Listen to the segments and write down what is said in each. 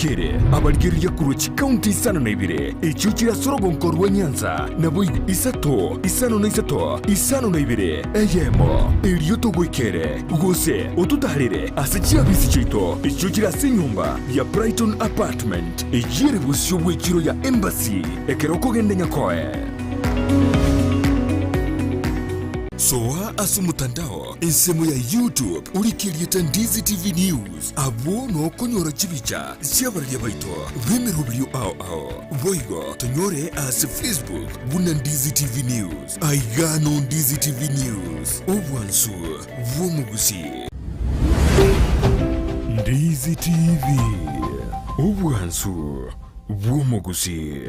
wikere abarigeria kuruchi county isano na ibire ichuchira sorogonko rwa Nyanza nabo isano na ibire eyemo iriyo tugwikere gose ututarire asichia bisi chito ichuchira sinyumba ya Brighton apartment ijire busyo bwekiro ya embassy ekeroko gende nyakoe soa asumutandao insemo ya YouTube ulikirieta Ndizi TV News abo no konyora chibicha siabaria baito bemerubrio ao boigo tonyore as Facebook buna Ndizi TV News aigano Ndizi TV News obwansu vomugusi Ndizi TV obwansu vomugusi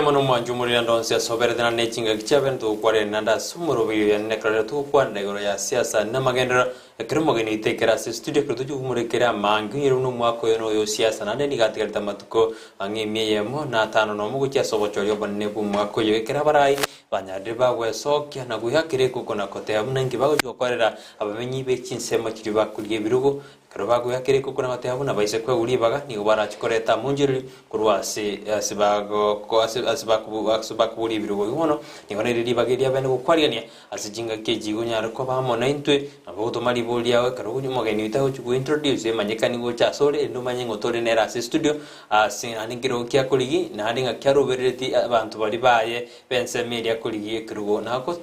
Mano manju muri ndonse sobere dana nechinga kichaben to kware nanda sumuro biyo ya nekra to kwanda goro ya siasa na magendera kremo gani tekera se studio kroto ju muri kera mangu yeruno mwako yono yo siasa na ni gatika tamatuko angi miyemo na tano no mugo cha sobo choryo banne bu mwako yo kera barai banya deba we sokya na guya kire ko kona kote amna ngi bago jo kwarera abamenyi be chinsema kiriba kuriye birugo Karobago ya kire kukuna mate habu na baise kwa ulibaga ni ubara chikoreta munjiri kurwa asibaku uli birugo yuhono ni wana ilibaga ilia bende kukwariania asijinga keji gunya kwa hamo na intwe na bago tomali boli yawe karogu nyumoga ni utaho chuku introduce manyeka ni gocha sole endo manyengo tole nera se studio aningiro kia kuligi na handinga kia robereti abantu bali baye pense media kuligi kirugo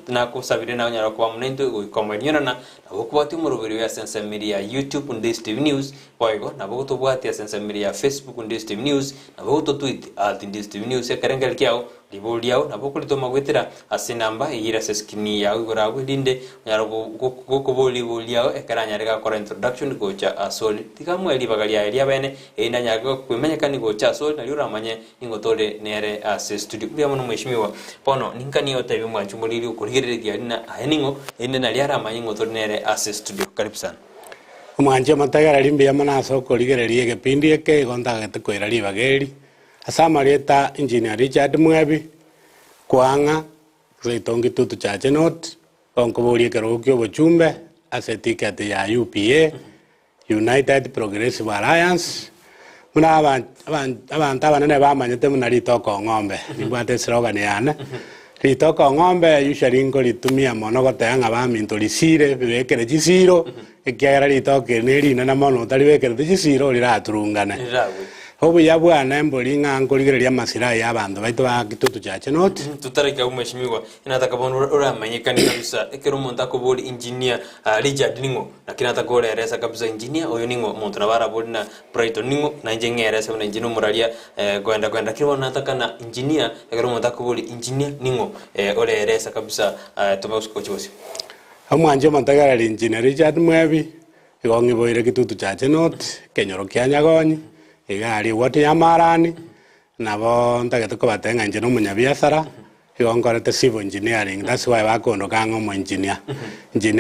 nako sabire na unyara kwa mnendo kukomanyona na wakubati umurubiri ya sense media YouTube Ndizi TV News boigo na bogo to bwati ya sense media Facebook Ndizi TV News na bogo to tweet @Ndizi TV News ekarengel kiao liboli yao na bogo litoma gwetera asinamba yira seskini yao gorago dinde nyaro go boli yao ekaranya rega kora introduction gocha asoli tikamwe libagali ya elia bene ina nyago kwemenyekani gocha asoli na yura manye ingotole nere ase studio bya muno mweshimiwa pono ninkani yote bimwa chumulili ukurigirira na aheningo ende na liara manye ingotole nere ase studio karibu sana Mwanje matagara limbi ya manaso kurigererie gepindi eke gonda gatukwira libageri asama leta engineer Richard Mwebi kwanga zeitongi tutu chache not onkoborie kerokyo bochumbe ase ticket ya UPA United Progressive Alliance muna abantu abanene bamanyete muna litoko ng'ombe nibwate slogan yana litoko ng'ombe usually ngolitumia mono gotanga baminto lisire bibekere gisiro ekiara litoke nerina na mono talibekere gisiro liraturungana hobu ya bwana mboli ngangoligereria masira ya bantu baito bakitutu chache not tutareka umeshimiwa inataka bono uramanyekani kabisa ekero muntu akoboli engineer Richard Ningo na kinataka gore resa kabisa engineer oyo Ningo muntu nabara boli na Brighton Ningo na engineer resa na engineer muralia kwenda kiro nataka na engineer ekero muntu akoboli engineer Ningo ole resa kabisa tomasko chosi amwanje mantagara engineer Richard Mwebi igongi boire kitutu chache not kenyoro kyanyagonyi igari wote ya marani nabo ntagete ko batenga nje no munyabiasara igongorete civil engineering that's why bakondo kango mo engineer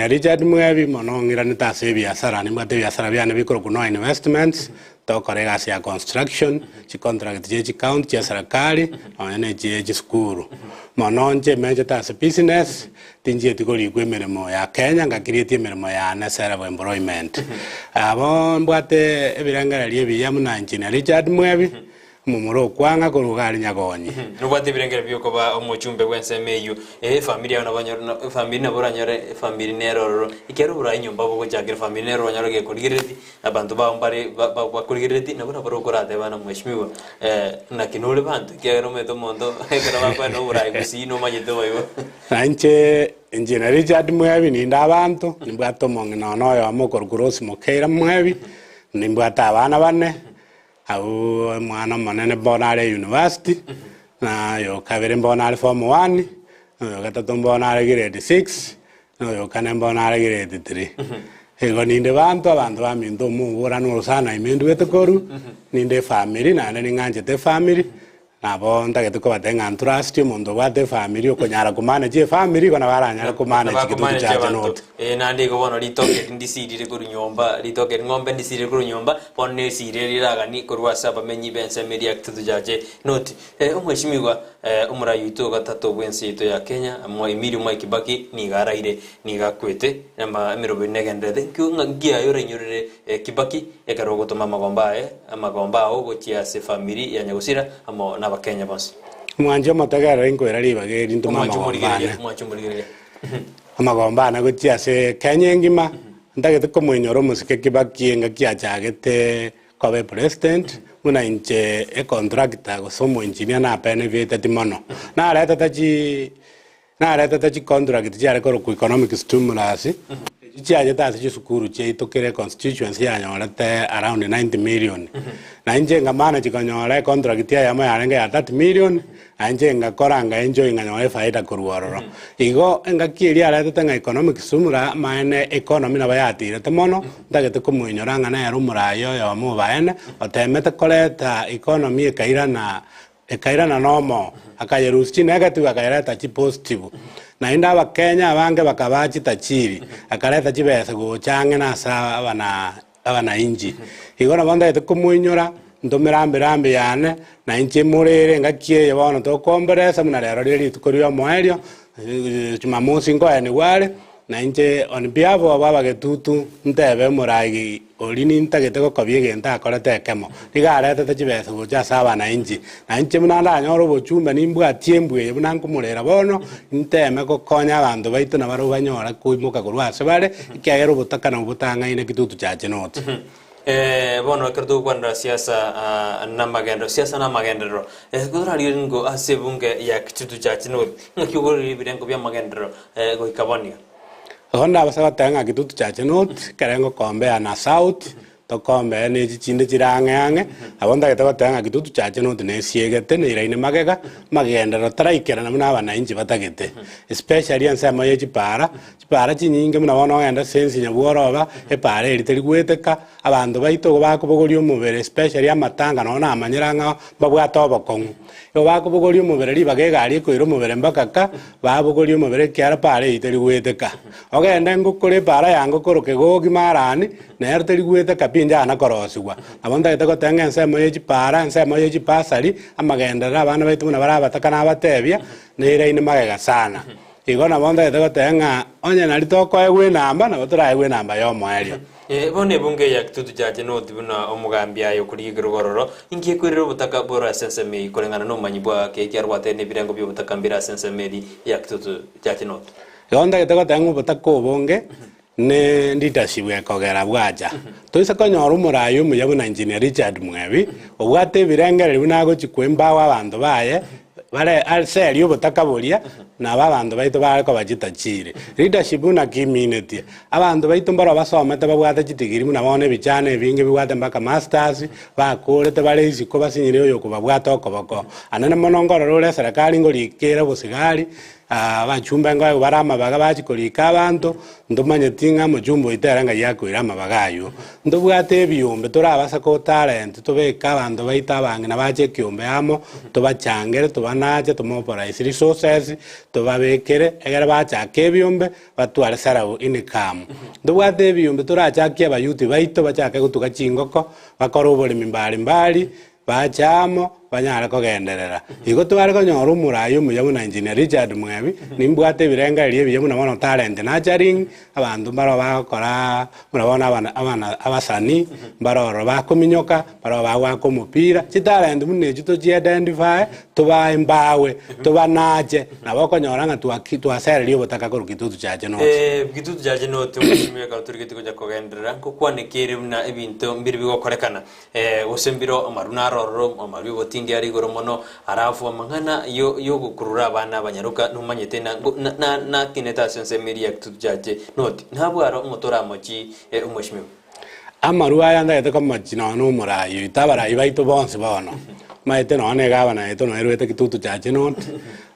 Richard Mwebi monongira nitase biasara ni mate biasara byane bikoro kuno investments to korega sia construction chi contract je county ya serikali ona je school mononje meje tase business tinje tikoli kwemeremo ya Kenya ngakirietie meremo ya national employment abo mbwate ebirangara liebi ya muna engineer Richard Mwebi mumuro kwanga korugari nyagonyi nubwate birengera byoko ba omochumbe wensemeyu familia na banyoro family na boranyore family neroro ikero bura inyumba bwo jagira family neroro nyoroge kurigireti abantu ba mbare bakurigireti na bura borokorate bana mweshimiwa na kinole bantu kero meto mondo ekara bakwa no bura igusino manyete bayo nanche engineer Richard Mwebi ni ndabantu nimbwato mongino no yo amokorkurosi mokera Mwebi nimbwata abana bane au mwana manene bonale university na yo kabere bonale form 1 yo gatatu bonale grade 6 no yo kane bonale grade 3 ego ninde abantu baminto mu bora no sana imendu etekoru ninde family na nene nganje te family nabo ntagete kobatenga trust omonto bwate family okonyara kumanage family kona baranyara kumanage kitutu chache not nandi ko bono litoke ndisirire kuru nyomba litoke ngombe ndisirire kuru nyomba ponne sirire liragani kurwa saba menyi bense media kitutu chache not umweshimigwa umura yuto gatatu bwensi ito ya Kenya mwa Emilio Mwai Kibaki ni garaire ni gakwete ama emirobe negendete ngia yore nyorere Kibaki ekarogotoma magomba ogochia se family ya Nyagusira amo na Bakenya bons mwanje motagara inkwera ribageri ntuma mwachumurigereria amagombana gochia se Kenya ngima ndagete komwenyoro musike Kibaki ngakiachagete kobe president muna inche contractor go somo engineer na benefit timono na leta tachi contract jare ko economic stimulus chiaje tasi chisukuru cheitokere constituency yanyorete around 90 million na inje ngamana chikonyore contract ya yama yarenge ya 30 million anje ngakoranga enjoy nganyore faida kurwororo igo engakiri alete tanga economic stimulus maene economy na bayatire temono ndagete kumwinyoranga na yarumurayo ya mu baene otemete koleta economy ekairana nomo akayerusi negative akayereta chi positive na inda Abakenya abange bakabachi tachiri akaleta chibese gochange na sawa abana inji igona banda etukumuinyora ndomirambe yane na inchi murere ngakie yabona to komberesa muna lero riri tukorio moerio Jumamosi ngoya ni wale na inche on behalf of abagetutu ntebe muragi olini ntagete ko kabiege nta akorete kemo ligarete tachibese gocha saba na inchi munanda nyoro bochumba nimbwa tiembwe bunanku murera bono nteme ko konya abandu baitu na baro banyora kuimuka kurwase bare ikagero butaka na butanga ine kitutu chache not bono kerdo kwanda siasa na magendero kudura ringo asebunge ya kitutu chache not ngakugori birengo bya magendero go ikabonia honda basaba tanga kitutu chache not karengo kombe na south to kombe ne chinde chirange abonda getaba tanga kitutu chache not ne siegete ne iraine magendero traikera na muna bana inji batagete especially ansema ye chipara chinyinge muna bono enda sensi nyabworoba epare literi gweteka abandu baito bakubogori omubere especially amatanga nona amanyiranga babwato bokongu yo bakubogori omubere libagegari ko iro omubere mbakaka babogori omubere kyara pare literi gweteka ogenda ngukore para yango koroke gogi marani na literi gweteka pinja na korosigwa abonda getako tanga ensema ye chipara ensema ye chipasari amagendera abana baitu muna barabataka na batebia ne iraine magega sana igona bonda getako tanga onye nalito ko egwe namba na botora egwe namba yo moerio bone bunge ya kitutu chache no tibuna omugambi ayo kuri gororo ingie kwirero butaka bora senseme ikolengana no manyibwa ke kyarwate ne birengo byo butaka mbira senseme ya kitutu chache no yonda getako tanga butaka obonge ne leadership ekogera bwaja toisa konyoro murayo muyabuna engineer Richard Mwebi obwate birengere bunago chikwemba abandu baye bare alserio butaka bolia na abandu baitu bareko bagitachire leadership na community abandu baitu mbaro basomete babwate chitigiri muna bone bichane binge bibwate mbaka masters bakorete bare isiko basinyire oyo kubabwata okoboko anene monongoro role serikali ngorikera busigari abachumba ngo barama baga bachikolika abantu ndomanyetinga mujumbo iteranga yakwira mabagayo ndobwate byumbe turabasa ko talent tubeka abantu baita bange na bache kyumbe amo tubachangere tubanaje tumoporize resources tubabekere egera bacha kebyumbe batware sarau income ndobwate byumbe turachakia abayuti baito bachaka gutuka chingoko bakora ubolimi mbali bachamo banyara kogenderera igo tware konyora umurayo muyabuna engineer Richard Mwebi nimbwate birenga iliye biyabuna bono talent nurturing abandu baro bakora murabona abana abasani baroro bakominyoka baro bagwako mupira chitalent muneju to identify tuba embawe tuba naje nabo konyora nga twasere liyo botaka ko kitutu chaje no kitutu chaje no tumishimiye ka turigiti koja kogenderera ko kwanekere na ebintu mbiri bigokorekana osembiro maruna roro amabibo tingi ari goromono arafu amangana yo gukurura abana abanyaruka numanyete na kineta sense media tujaje not ntabwaro umutora mochi umushimiwe amaruwa yanda yete ko machino no murayo itabara ibaito bonse bono maete none gavana yetu no erwete kitutu cha chenot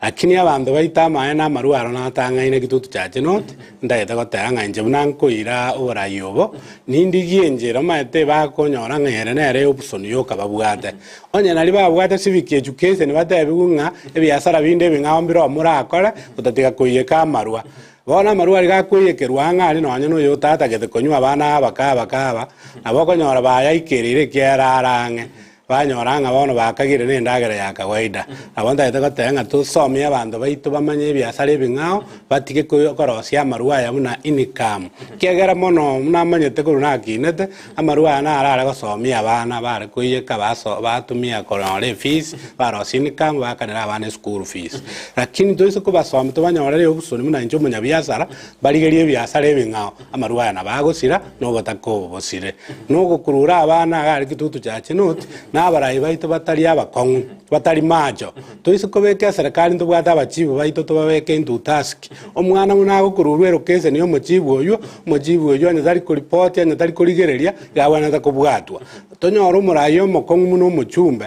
lakini abantu baita maena maruaro na tanga ine kitutu cha chenot ndaete gotanga nje bunankoira orayobo nindigie njera maete bakonyora ngere nere option yoka babwate onye nali babwate civic education batebi gunga ebiasara binde bingaombiro murakora utatiga kuyeka marua bona marua rigakuyekerwa ngari nonye no yotata gete konywa bana bakaba abokonyora bayaikirire kiararange banyoranga bono bakagire n'endagera ya kawaida abonda ite gotenga tusomia abandu baitu bamanye ebiasara ebing'ao batige korosia amarua ya buna income kiagera mono namanyete koruna akinete amarua ya narara gosomia abana bare kuyeka batumia korore fees barosia income bakanera abana school fees lakini tuise kubasoma tubanyorere obusoni muna incho munya biasara barigerie ebiasara ebing'ao amarua ya nabagosira nogotako bosire nogokurura abana gari kitutu cha chinoti n'abarayi baito batari abakongu batari majo tuise kubeka serikali ntubwata abachibu baito tubabeke into task omwana munago kurubero kese niyo mochibu oyo anyatari ko report anyatari ko rigereria yabana takubwatwa tonyoro murayi omokongu muno mochumbe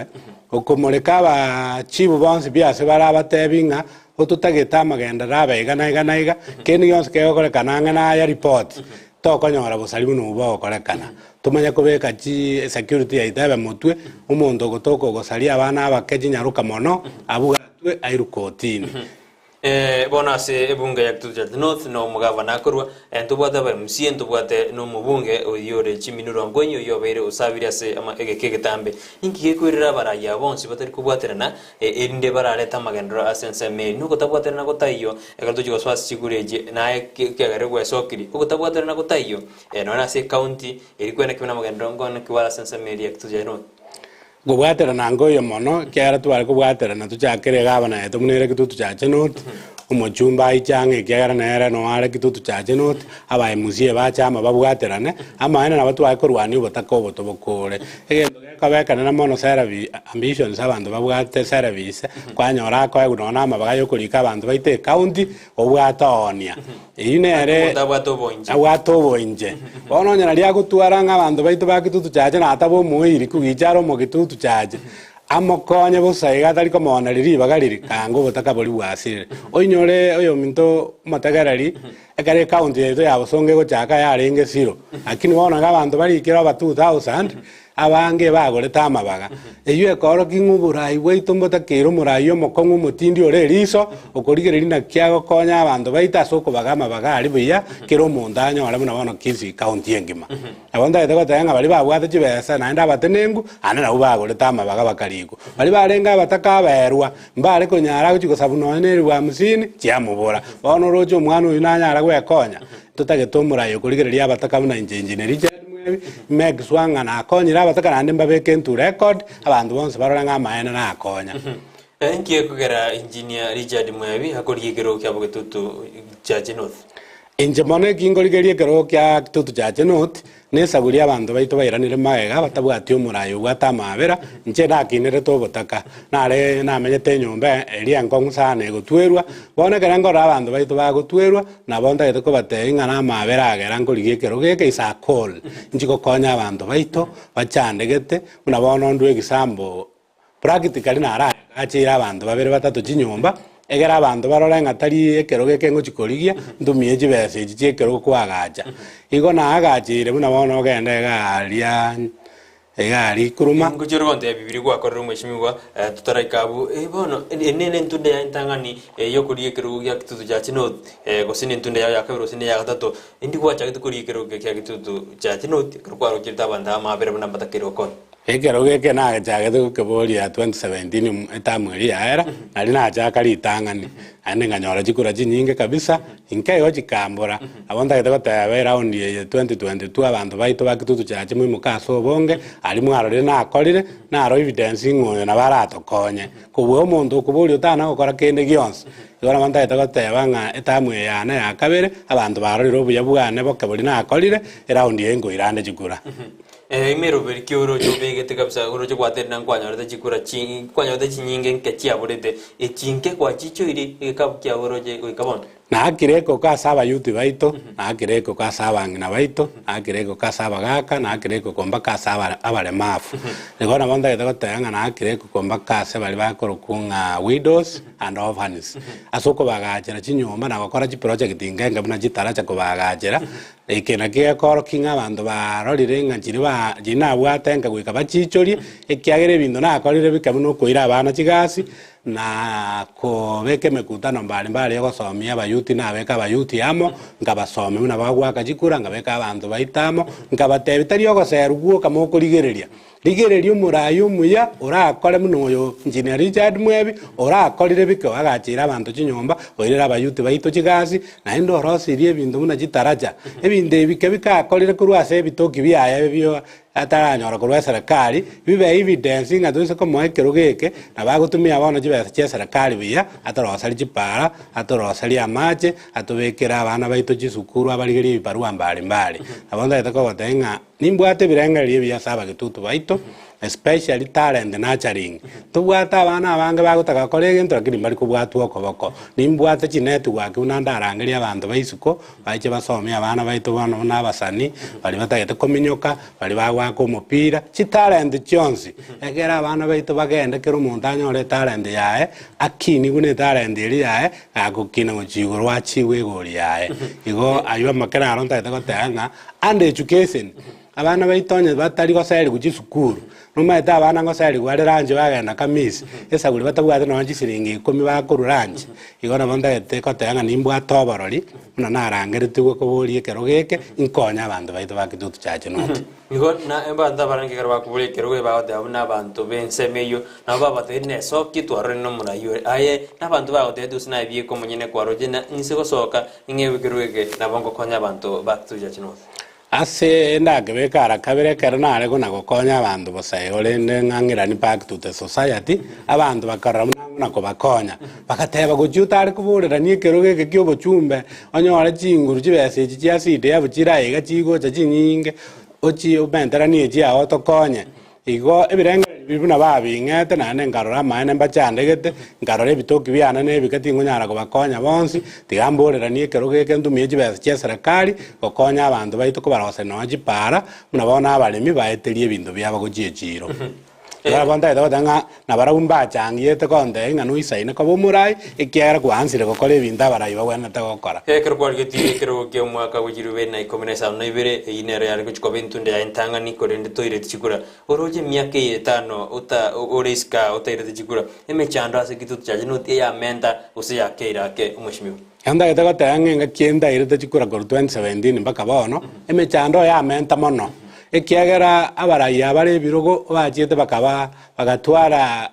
okomoreka abachibu bonse biase barabatebinga otutageta amagenda rabega naiga keni yonse kegokorekana ng'ana ya report tokonyora busari buno bugokorekana tumanya kubeka chi security ya itabe mutwe umuntu gotoko gosaria abana abakeji nyaruka mono abugatwe airukotini bona se ebunga ya kitutu cha North no mugavana akorwa ntubwata ba MC ntubwate no mubunge oyore chiminuro ngonyo yobere usabira se ama egeke tambe inki gekwirira baraya bonsi batari kubwaterana erinde barareta magendro asense me nuko tabwaterana gotayo egalto go swasi chigureje nae kegare gwe sokiri uko tabwaterana gotayo nona se county erikwena kimana magendro ngona kiwala sense me ya kitutu cha North gubwaterana ngoyo mono kiara twari kubwaterana tuchakire gavana yetu munere kitutu cha chenot umuchumba ichange kiara nere no are kitutu cha chenot aba emusie bachama babwaterane amaena na batu akorwani ubatakobo tobokore egendo gekabekana na mono service ambitions abantu babwate service kwanyora ko egunona amabaga yokurika abantu baite county obwatonia inere abwatoboinje bono nyana ria gutwaranga abantu baitu bakitutu cha chenot atabo muiri kugicharo mo kitutu chaje amokonye busaiga tari komona riri bagariri kango botaka boli bwasire oinyore oyo minto matagarari ekare county yeto yabosonge gochaka yarenge zero lakini wona abantu bari kira ba 2000 abange bagoreta amabaga eyo ekoro kinguburai bwaito mbotakero murayo mokongu mutindi ore riso okorigereri na kiago konya abantu baita soko bagama bagari buya kero mundanya wala muna bono kisi county engima abonda etego tanga bali babwate chibesa naenda batenengu anana ubagoreta amabaga bakarigo bali barenga bataka berwa mbare konyara guchiko sabunone rwa musini chiamubora bono rojo mwana uyu nanyara gwekonya tutagetomurayo okorigereri abataka buna engineer Meg swanga na akonyira abataka nande mbabeke into record abantu bonse barora ng'amaena na akonya enkiye kugera engineer Richard Mwebi hakoriye kero kya bogitutu cha North inje mone kingorigerie kero kya kitutu cha North nesaguri abantu baito bairanire magega batabwati omurayo gwatamabera nche nakinere tobotaka nare namenyete nyomba eria nkongu sana gotwerwa bona kerangora abantu baito bagotwerwa na bonda geteko bateinga na mabera agera nkorigie kero geke isa call njiko konya abantu baito bachandegete una bono ndwe gisambo practically nara achira abantu babere batatu chinyomba egera abantu barora ngatari ekero geke ngochikorigia ndumie jibese jikero kwagaja igo na agajire buna bono gende garia egari kuruma ngujero bonde bibiri kwa korero mweshimiwa tutaraikabu bono enene ntunde ya ntangani yokorie kero gya kitutu cha North gosine ntunde ya kabiro sine ya gatatu indi kwa cha kitukorie kero gya kitutu cha North kwa rokirta banda mabere buna batakero kon ekero geke na jagete kuboria 2017 etamweri yaera nari na jaka ritangani ane nganyora jikura jinyinge kabisa inke yo jikambura abonda gete gotebe round ye 2022 abantu baito bakitutu chache mwe mukaso bonge ali mwarore na akorire na aro evidence ngoyo na barato konye kubwo omuntu kuburi utana gukora kende gyonse igora banda gete gotebe nga etamwe yana ya kabere abantu baroriro buya bwane bokaburi na akorire round ye ngo irande jikura imero beriki oro chobegete kabisa oro chokwaterna nkwanyora chikura chi kwanyora chinyinge nkechia borete echinke kwa chicho iri ikabu kya oro je ikabon na akireko ka saba yuti baito na akireko ka saba ngina baito na akireko ka saba gaka na akireko komba ka saba abale mafu ngona bonda geta gotanga na akireko komba ka se bali bakoro kunga widows and orphans asoko bagajera chinyoma na gukora chi project ingenga buna chitara cha kubagajera ikena kia koro kinga bandu barorire ngachiri ba jina bwatenga gwika bachichori ekiagere bindu na akorire bikabuno kuira abana chigasi na ko beke mekutano mbali yo gosomia abayuti na beka abayuti amo ngabasome muna bagwaka chikura ngabeka abantu baitamo ngabatebitari yo gosera guo kamoko ligereria murayo muya urakore muno yo engineer Richard Mwebi urakorire bike agachira abantu chinyomba oirera abayuti baito chigasi na endo rosirie bindu muna chitaraja ebinde bike bikakorire kurwase bitoki biaye byo ataranyora kurwa serikali bibe evidence ngatose ko moekero geke na bagutumia abana chibesa cha serikali biya atarosari chipara atarosari amache atobekera abana baito chisukuru abaligeri biparua mbali abonda etako gotenga nimbwate birengerie biya saba gitutu baito especially talent nurturing tubwata abana abange bagutaka korege ntro kiri bari kubwatu okoboko nimbwate chinetu gwake unandarangeria abantu baisuko baije basomia abana baito bano nabasani bali batagete kominyoka bali bagwako umupira chi talent chonsi egera abana baito bagende kero umuntu anyore talent yae akini gune talent iri yae agukina muchigoro wachiwe gori yae igo ayo makera aronta gotanga and education abana baitonye batari goseri kuchisukuru numaeta abana ngoseri gwareranje bagenda kamisi esa guri batabwate no njisiringi 10 bakururanje igona bonda eteko tanga nimbwa toborori muna narangerete gwo koborie kero geke inkonya abantu baito bakitutu chache noti igo na embanda barange kero bakuborie kero we baode abuna abantu bensemeyo na baba tene soki twaro no muna yo aye na bantu baode dusina biye ko munyene kwaro jena insego soka ingewe kero geke na bongo konya abantu bakituja chinoti ase ndagebe kabere kero nare gona gokonya abantu bosaye olende ngangirani back to the society abantu bakaramu nako bakonya bakateba gujuta ari kuburira ni kero geke kyo bochumbe onyore chinguru chibese chiaside yabuchira ega chigo chachinyinge ochi obentera ni eji aho tokonye igo ebirenge bibuna babingete nane ngarora mane mbachandegete ngarore bitoki byana ne bikati ngunyara ko bakonya bonsi tigamborera ni kero geke ndumye chibese cha serikali gokonya abantu baito ko barose no chipara munabona abalimi baeterie bintu byabo gochiechiro Bonda edo danga na barabumba changie te konde nga nui sai na ko murai ikiara kwansire ko kole binda barai ba wana ta gokora kero kwa geti kero ke mwaka wijiru be na ikomesa na ibere inere yari ko chikobentunde ya intanga ni korende toire chikura oroje miaka 5 uta oriska utaire chikura emechanda se kitu chaje no te ya menda use ya keira ke umushimiwa anda eta ko tanga nga kienda ire chikura ko 2017 mpaka bono emechando ya menta mono ekiagera abaraya bare birogo bachete bakaba bagatwara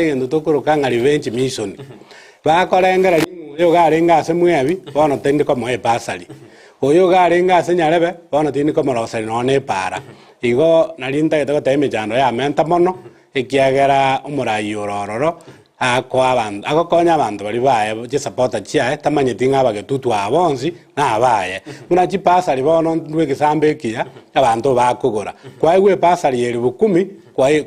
ngendo tokuruka nga revenge mission bakorengera yo garenga ase mwebi bono tende ko moe pasali oyo garenga ase nyarebe bono tindi ko morosari none para igo narinta eto teme jando ya menta mono ekiagera umurayi orororo akokonya abantu bari baye je supporta chia tamanye tinga bagetutu abonzi na abaye muna chipasali bono ndweke sambe kia abantu bakugora kwa iwe pasali yeri 10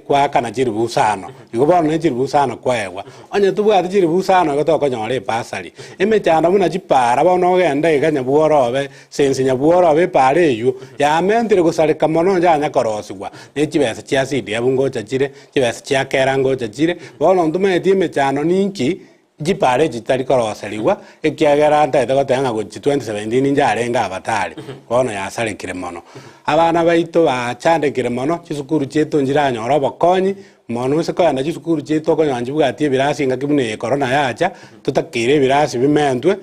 kwa kana chiri busano igo bono ne chiri busano kwaewa onye tubwa chiri busano go toko nyore pasali emechanda muna chipara bono genda iganya buorobe sensi nya buorobe pare yu ya mentire gusale kamono janya koroswa ne chibese chia sidi abungo chachire chibese chia kerango chachire bono ndume mechano ninki jipare jitari koroseliwa ekiagera anta etego tenga go 2017 njarenga abatari bono yasale kiremono abana baito bachande kiremono chisukuru cheto njira nyoro bokonyi mono se ko anda chisukuru cheto ko nyanji bwati birasi ngakibune corona yacha tutakire birasi bimendwe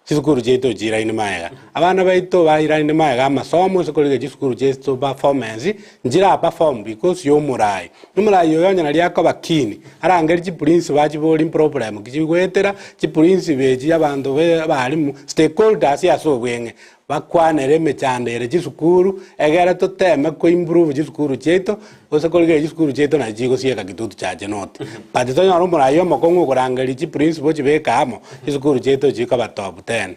chisukuru cheto jira ine maega abana baito baira ine maega masomo se ko lige chisukuru cheto performance njira perform because yo murai numurai yo yanya nali akaba kini arangeri chi prince bachi boli problem kichigwetera chi prince beji abantu bari mu stakeholders yaso bwenge bakwanere mechandere chisukuru egera toteme ko improve chisukuru cheto ose ko lige chisukuru cheto na jigo sieka kitutu chaje not patito nyaro murai yo makongo kurangeri chi prince bochi bekamo chisukuru cheto jika ba top 10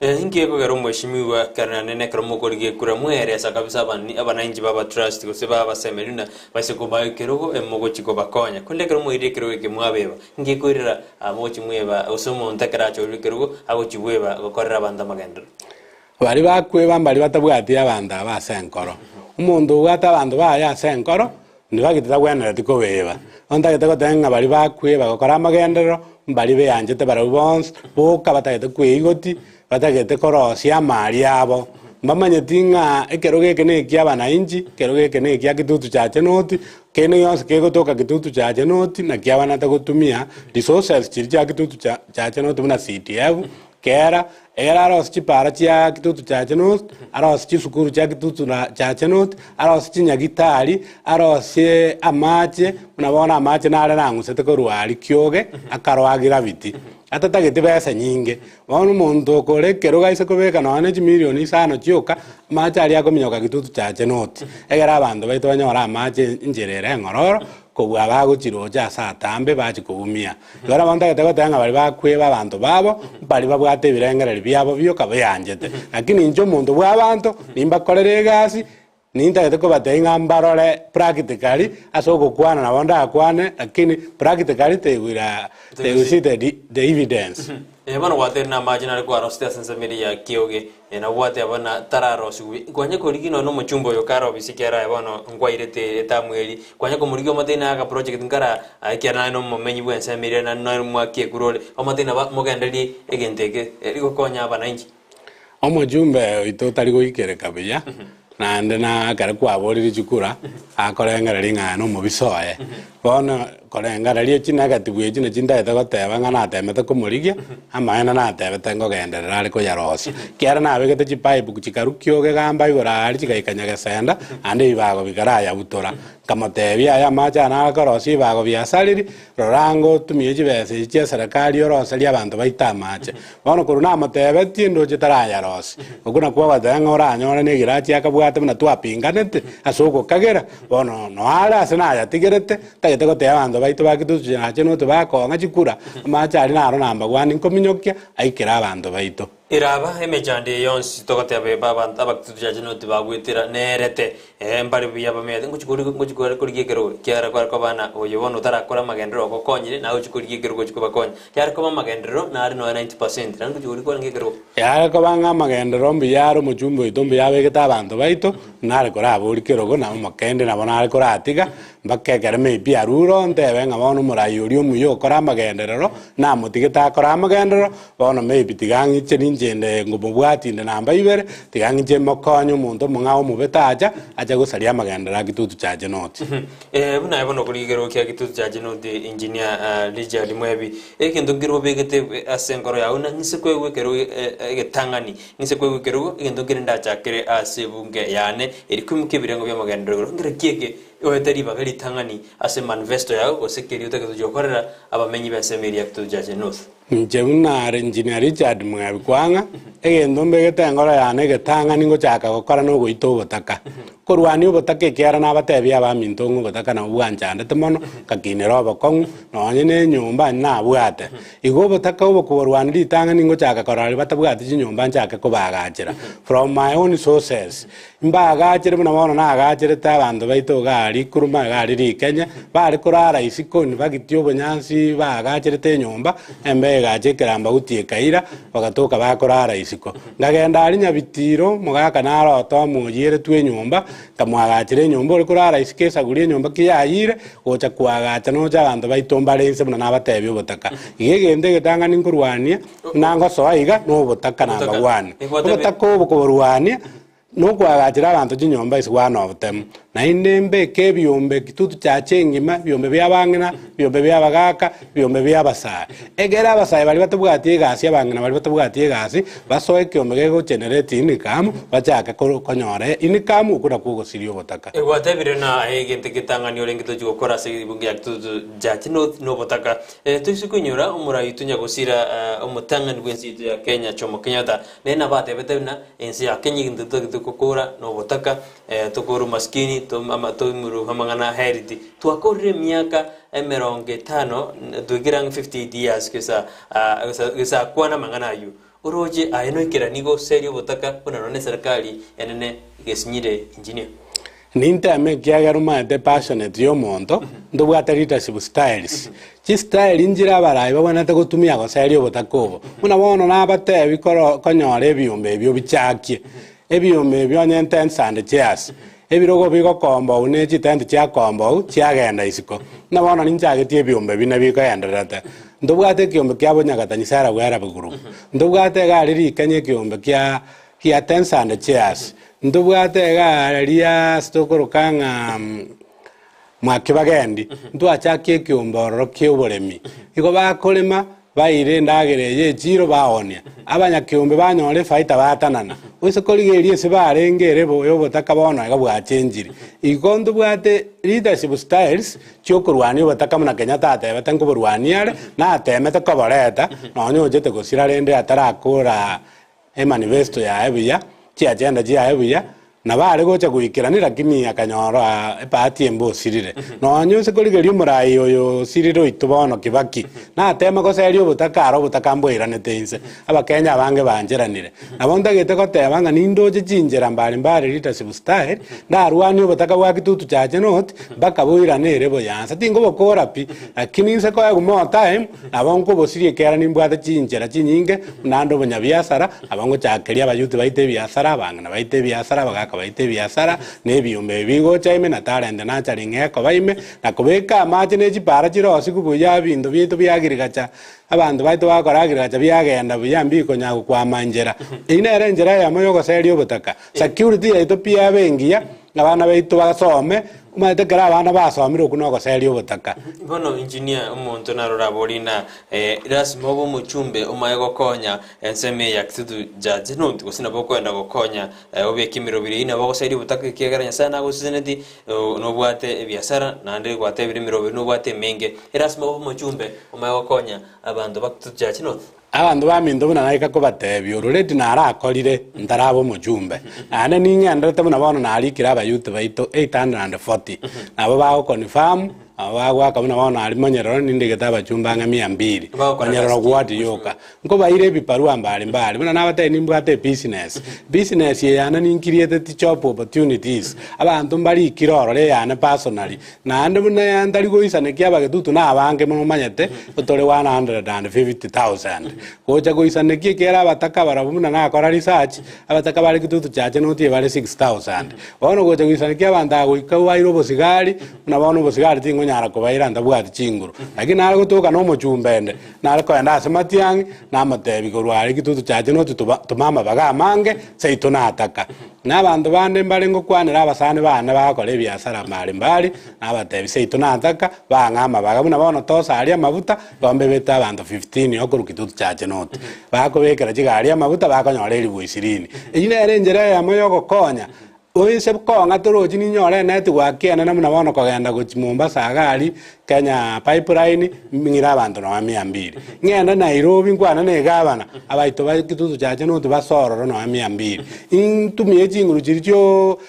Ingie kugera mheshimiwa kana nene kara mukorigie kura mweresa kabisa abananchi baba trust gose baba semerina base kuba kirogo mugochiko bakonya kunde kara muire kirogo kimwabeba ingie kwirira mochi mweba osomo ntakara cho kirogo agochibweba gokorera banda magendero bari bakweba mbari batabwati abanda basenkoro umundu ugata abandu baya senkoro ndibagitita gwenera tiko weba ontagete gotenga bari bakweba gokora amagendero mbari beyanjete bara bonse boka batagete kwigoti batagete korosia amari abo mbamanyeti ng'a ekero geke na ekia abananchi ekero geke na ekia gitutu cha chenoti kene yonse kegotoka gitutu cha chenoti na kia banata gotumia resources chiri cha gitutu cha chenoti buna CDF kera era aros chipara chia gitutu cha chenoti aros chisukuru cha gitutu cha chenoti aros chinyagitari aros amache unabona amache nare nangusete korwari kyoge akarwagira biti atatagete besa nyinge bono muntu kore kero gaise kobeka none chimilioni isano chioka amache ari akominyoka gitutu cha chenoti egera abandu baito banyora amache injerere ngororo kobwa bagochiroja asa tambe bachi kuumia yora bantagete gotanga bari bakweba abantu babo bari babwate ibirengereri byabo byoka bayanjete lakini injo muntu bw'abantu nimbakorere egasi nintagete kobatenga mbarore practically asoko kwana na bonda akwane lakini practically tegusite the evidence bana water na marginal kwa roste sense media kioge na wate bana tararo suwi kwanye korigino no muchumbo yo karo bisikera bana ngwairete etamweli kwanye ko murigo matena ka project ngara aikera no momenyi bwense media na no mwakie kurole o matena ba mogendeli egenteke riko konya bana inji omujumbe itotari goikere kabiya nande na kare kwaborire chukura akorengera ringa no mubisoye bona korengera rie chinaga tibwe chine chindaete goteba ngana atemete kumurigia amaena na atebete ngogenderera ari kuyarosi kiara na abegete chipipe kuchikarukioge gamba igora ari chikaikanya senda ande ibago bikaraya butora kamotebia aya macha na korosi ibago biasaliri rorango tumie chibese chia serikali orosali abantu baita mache bona kuruna motebeti ndo chitaraya rosi okuna kwa badenga oranyora ne girachi akabwate na twapinganete asoko kagera bona no ala sena ya tigerete tagete goteba abantu baito bakitutu chache no tubakonga chikura macha ari naro namba gwani nkominyokia aikira abantu baito iraba emejande yonsi togote abe baba abakitutu chache no tubagwitira nerete mbari biya bamede nguchikuri kurigekero kiara kwa bana oyobono tarakora magendero gokonyire na uchikurigekero gochikubakonya kiara kwa magendero na ari no 90% rangu chikuri kwa ngekero yara ko banga magendero mbiyaro muchumbo itombe yabegeta abantu baito nare kora aburikero go na makende na bonare kora atiga mbakekere maybe aruro ntebe nga bono murayuri omuyo kora magenderero na mutigeta kora magendero bono maybe tigangiche ninjende ngobubwatinde namba ibere tigangiche mokonyo muntu munga omubetaja aja gosaria magendero agitutu chaje noti buna ebono kurigero kya gitutu chaje noti engineer Richard Mwebi ekendo ngiro begete asenkoro yauna ngisekwewe kero egetangani ngisekwewe kero egendo ngirinda chakere asebunge yane erikumke birengo bya magendero ngire kieke oyetari bagari tangani ase manifesto yao osekeri utaketujokorera abamenyi basemeri yaktujaje north njebuna engineer Richard Mwebi kwanga egendo mbegete ngoro yane getangani ngo chaka gokora no goito botaka korwani obotaka kera na batebi abaminto ngo botaka na bwanjande temono kakinero abakong nonye ne nyumba na bwate igo botaka obo kuborwani litangani ngo chaka korali batabwate chinyumba nchaka kobagachira from my own sources mbagachire buna bono na agachire tabandu baito gari kuruma gari ri Kenya bari kurara isikoni bagityo bonyansi bagachire te nyumba embe gache keramba gutie kaira bagatoka bakorara isiko ngagenda ari nyabitiro mugaka naro to mujire twe nyumba kamwagachire nyumba uri kurara isikesa gurie nyumba kiyayire gocha kwagacha no jabandu baitomba lense buna nabatebi obotaka igegende getangani nkurwania nango soiga no botaka namba 1 obotaka obo kuborwania no kwagachira abantu chinyomba iswana obutemu na indembe ke byombe kitutu chache ngima byombe byabangena byombe byabagaka byombe byabasaya egera abasaya bali batabwatie gasi abangena bali batabwatie gasi basoe kyombe gego generate income bachaka konyore income ukura kugo sirio botaka egwatebire na egente kitangani orengito chigokora se bungi yaktutu jachi no botaka tuisukunyura umurai tunya gusira umutangani bwensitu ya Kenya Jomo Kenyatta nena batebetena ensi ya Kenya ndutu kokora no botaka tokoro maskini tomuru hamangana heriti tuakorre miaka 50 tugira 50 years kisa kwana mangana yu uroje ayeno ikiranigo serio butaka bunarone serikali enene igesinyire engineer ninteme kiagarumate passionate y'omonto ndobwate leadership styles chi style injira abarayi babonete gutumia goseri obotaka obo muna bono nabatebi konyora ebiombe ebio bichakie ebiombe ebio onye tents and chairs ebirogo bigokomba une chitente chiakomba chiagenda isiko na bono ninchagetie ebiombe bine bikoenderete ndobwate ekiombe kiabonyagatani sara bwera buguru ndobwate gari rikanye ekiombe kia tents and chairs ndubwate ria stokorokanga mwakibagendi ndwachakie kiumboro kyoboremi iko bakolema baire ndagereje chiro baonia abanya kiumbe banyore faita batanana wese koligerie se barengere boyo botaka bono gabwa chenjiri iko ndubwate leadership styles chokurwani botaka muna Kenyatta ate batango borwaniare na atemete koboreta nonyo jete gosira rende atarakora manifesto ya ebiya agenda jia ebuya na bari gocha guikiranira kimi akanyora epati embo sirire no se koligerio murai oyo siriro itubono Kibaki na atema ko serio butakaro butakamboirane teinse abakenya bange banjeranire abonda gete ko tebanga nindoje jinjera mbali leadership style ndarwani butaka bwakitutu chaje not bakaboirane rebo yansa tingo bokora pi lakini se ko yagumo time abonko bosirie kera nimbwate jinjera chinyinge nando bonya biasara abango chakeria abayuti baite biasara banga na baite biasara baite biasara nebiumbe bigo chaime na talende na charingeko baime na kubeka amaje n'ekipara kirosi kubuya bintu byetu byagirigacha abantu baito bakoragirigacha byagenda buyambiko nyago kwa manjera inere njera ya moyo goserio butaka security yaito pia bengia abana baito basome umatekera abana basomire okuno goserio butaka bono engineer umuntu narora borina rasimo bo muchumbe umaye gokonya enseme ya kitutu jaje nonti gusina bokwenda gokonya obekimiro biri ina bogoserio butaka kiegaranya sana gusizeneti no bwate ebiasara nande gwate birimiro biri no bwate menge rasimo bo muchumbe umaye gokonya abantu bakitutu jaje nonti abantu baminto buna naika ko batebi already narakorire ndarabo mujumbe ane ningendete buna bono narikira abayuti baito 840 nabo bago confirm abagwa kabuna bono ari monyero nindigeta abachumbanga 200 konyero gwati yoka ngo baire biparua mbali buna nabate nimbwate business ye yana ninkiriete job opportunities abantu mbali kirorore yana personally na ande buna yandari goisane kiabagetutu na abange muno manyete utore 150,000 gocha goisane kera bataka barabuna na akora research abataka bari kitutu chache noti bari 6,000 bono gocha goisane kiabanda goika wairo bosigari na bono bosigari tingo nyara kubaira ndabwati chinguru lakini nari gutuka no muchumbende nari kwenda asematiangi na matebi gorwari kitutu chache noti tumama baga mange seito nataka n'abantu bande mbali ngo kwanira abasane bana bakore biasara mbali n'abatebi seito nataka bangama bagabuna bono tosa ari amabuta gombe beta abantu 15 okuru kitutu chache noti bakobekera kigari amabuta bakonyora eri bwisirini ine erenjera ya moyo gokonya oise konga toroji ninyore neti gwakiana namuna bono kogenda gochimumba sagari Kenya pipeline ngira abantu no 200 ngenda Nairobi nkwana ne gabana abaito bakitutu chache no tubasororo no 200 intumie chinguru chiricho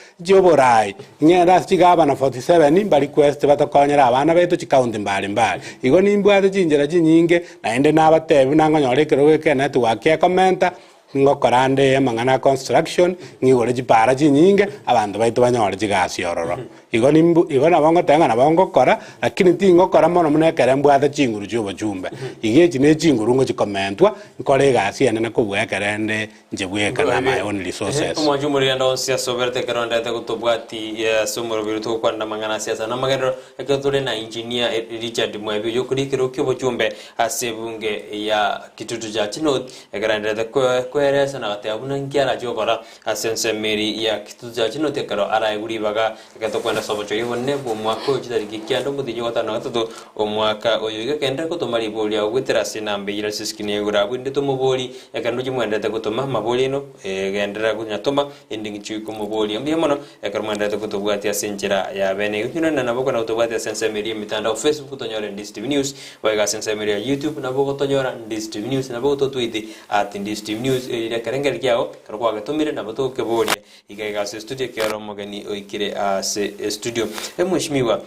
borai ngenda chigabana 47 bali quest batokonyera abana beto chikaunti mbali igo nimbwate chinjera chinyinge naende nabatebi nangonyore kero Kenya twakia commenta ngokorande mangana construction ngigore chipara chinyinge abantu baito banyore chigasi ororo igo nabongo tenga nabongo kora lakini tingo kora mono munekere mbwate chinguru chubo chumbe igechi ne chinguru ngo chikomentwa nkore gasi ene nakubwekerende njebweka na my own resources umwanju muri ndo siasa oberte keronda te kutobwati ya sumuro biruto kwanda mangana siasa na magero ekotore na engineer Richard Mwebi yokurikiro kyobo chumbe asebunge ya kitutu cha chino ekerende te kweresa na gatabuna nkiara chokora asense meri ya kitutu cha chino te kero ara eguri baga ekatokwenda sobocho yibone bo mwako chitariki kyando mudinyo gatano gatatu omwaka oyo gekenda kotomari boli ya gwetera sinambe yira siskini egura bwinde to muboli ekando chimwenda te kotoma maboli no gendera kunyatoma endingi chuko muboli ambi mono ekarmanda te kotobwati asenjera ya bene yunyuna na boko na kotobwati asense meri mitandao Facebook tonyora NDSTV News waiga asense meri ya YouTube na boko tonyora NDSTV News na boko tweet @NDSTV News ira karengeri kiao karwa gatumire na bato keboria igaiga se studio kiaro mogani oikire se studio mheshimiwa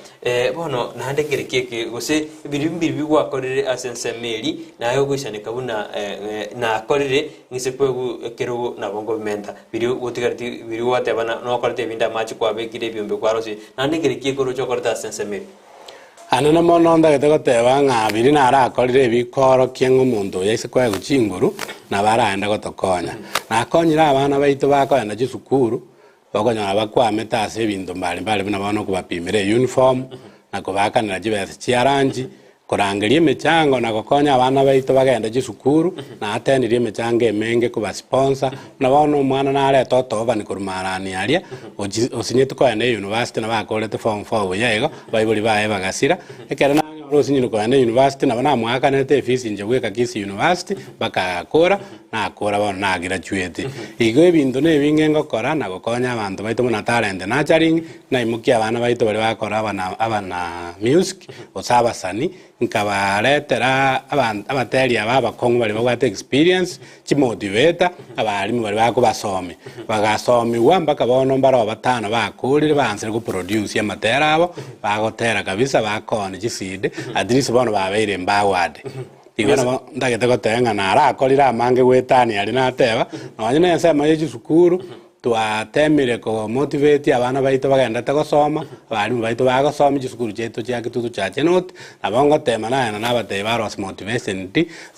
bono na ndengere keke gose birimbi bigwa korire asensemeri na yo gushane kabuna na korire ngisekwegu kero na bongo menta biri gotigarti biri watebana no korte binda machi kwa bekire byombe kwarosi na ndengere keke ro chokorta asensemeri anana mono ndagete goteba ng'abiri narakorire ebikoro kieng'o omonto yaise kwega chinguru na baraenda gotokonya nakonyire abana baito bakoenda chisukuru bakonyora bakwamete ase ebinto mbalimbali buna bono okobapimira uniform na kobakanera chibesa chiaranji korangeria emechango na gokonya abana baito bagenda chisukuru na atendirie emechango emenge kobasponsor na bono omwana nareta otobani korumarani aria osinyete koenda university na bakorete form 4 boyego baibori bae bagasira ekero nanyora osinyire koenda university nabo namwakanete fees inje gweka kisi university bakakora nakora bono na graduate igo ebinto nebinge ngokora na gokonya abanto baito muna talent nurturing na imukia abana baito bari bakora abana music osabasani nkabaretera abateri abakongo bari bagwate experience chimotivate abarimu bari bakobasome bagasomiwa mpaka bono mbaro batano bakurire bansire ku produce amatera abo bagotera kabisa bakone chiside at least bono babeire mbawade igona ndagete gotenga na arakorira amange gwetani ari nateba nonye nensema ye chisukuru twatemire ko motivate abana baito bagendete gosoma abarimu baito bagosoma chisukuru chetu chia kitutu cha chenot abongo tema na abatei baros motivation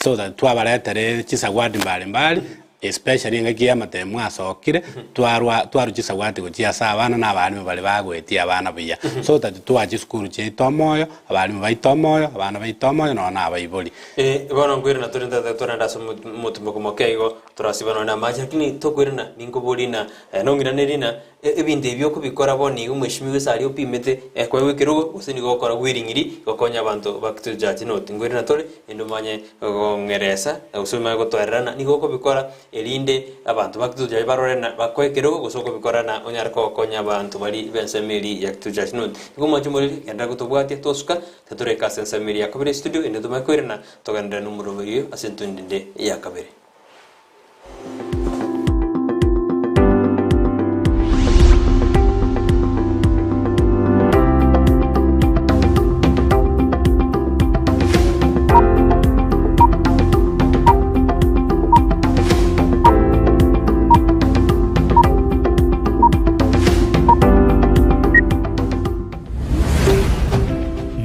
so that twabaretere chisagwadi mbali especially ngaki amatemu asokire twaru chisagwadi gochia abana na abarimu bali bagwetia abana buya so that chisukuru chetu moyo abarimu baito moyo abana baito moyo na abaiboli bono ngwirina turenda so mutumbo kumokeigo turasibana na maji lakini tokwirina ninkobolina nongiranirina ebinde ebyo kubikora boni umweshimiwe sari opimete kwa wikiro usini gokora wiringiri gokonya abantu bakitujaji not ngwirina tore endumanye ngeresa usuma gotwerana nigoko bikora elinde abantu bakitujaji barorena bakwekero gusoko bikora na onyarko konya abantu bari bensemeri yakitujaji not ngumaje muri enda gutubwate tosuka tatureka sensemeri yakabere studio ende tumakwirina toganda numero bariyo asentundinde yakabere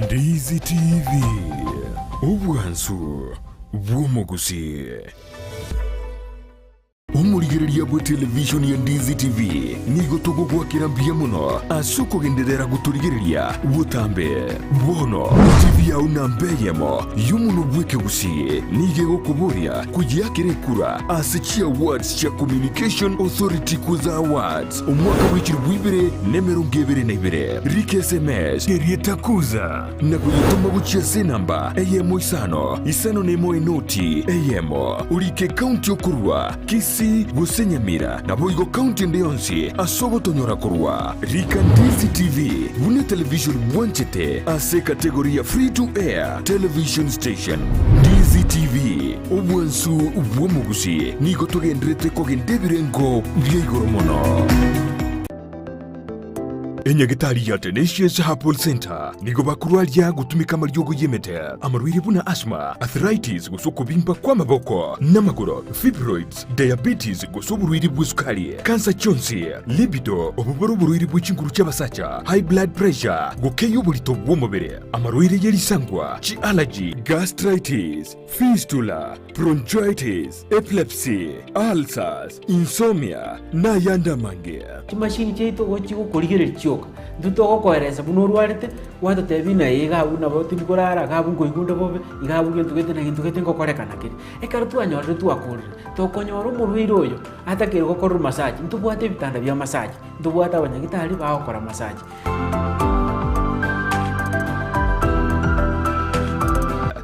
Ndizi TV obwansu bw'omugusi umurigiriria bwa television ya Ndizi TV nigo tugugwakira mbia muno asuko genderera guturigiriria butambe bono TV ya unambeyemo yumuno bweke gusi nige gokuburia kujyakire kura asichia awards cha Communication Authority kuza awards umwaka w'ikiri bwibere nemero ngebere nebere rike SMS kerieta kuza na kuyituma guchia senamba eyemo isano nemo enoti eyemo urike county okurwa kisi gusenyamira na boigo county ndeyonsi asogo tonyora kurwa rika Ndizi TV une television mwanchete ase kategoria free to air television station Ndizi TV obwansu bw'omugusi nigo tugendrete kogendebirengo by'igoromono enyagitari ya Tenacious Herbal Center nigo bakurwalia gutumika maryogo yemete amarwiri buna asthma arthritis gusukubimba kwa maboko n'amaguru fibroids diabetes gusuburwiri bw'isukari cancer chonsi libido obuboro burwiri bw'ikinguru cy'abasacha high blood pressure gukeyo uburito bw'umubiri amarwiri yerisangwa chi allergy gastritis fistula bronchitis epilepsy ulcers insomnia na yanda mange kimashini cheito gochigo kurigere chioka nduto koereza bunurwarite wata tebina yiga buna boti bikorara gabu ngoigunda bobe igabu gentu gete na gintu gete ngokorekana kiri ekaro tu anyorre tu akurire to konyoro murwiro oyo atakire gokorwa massage ntubwate bitanda bya massage ntubwata abanyagitari bakora massage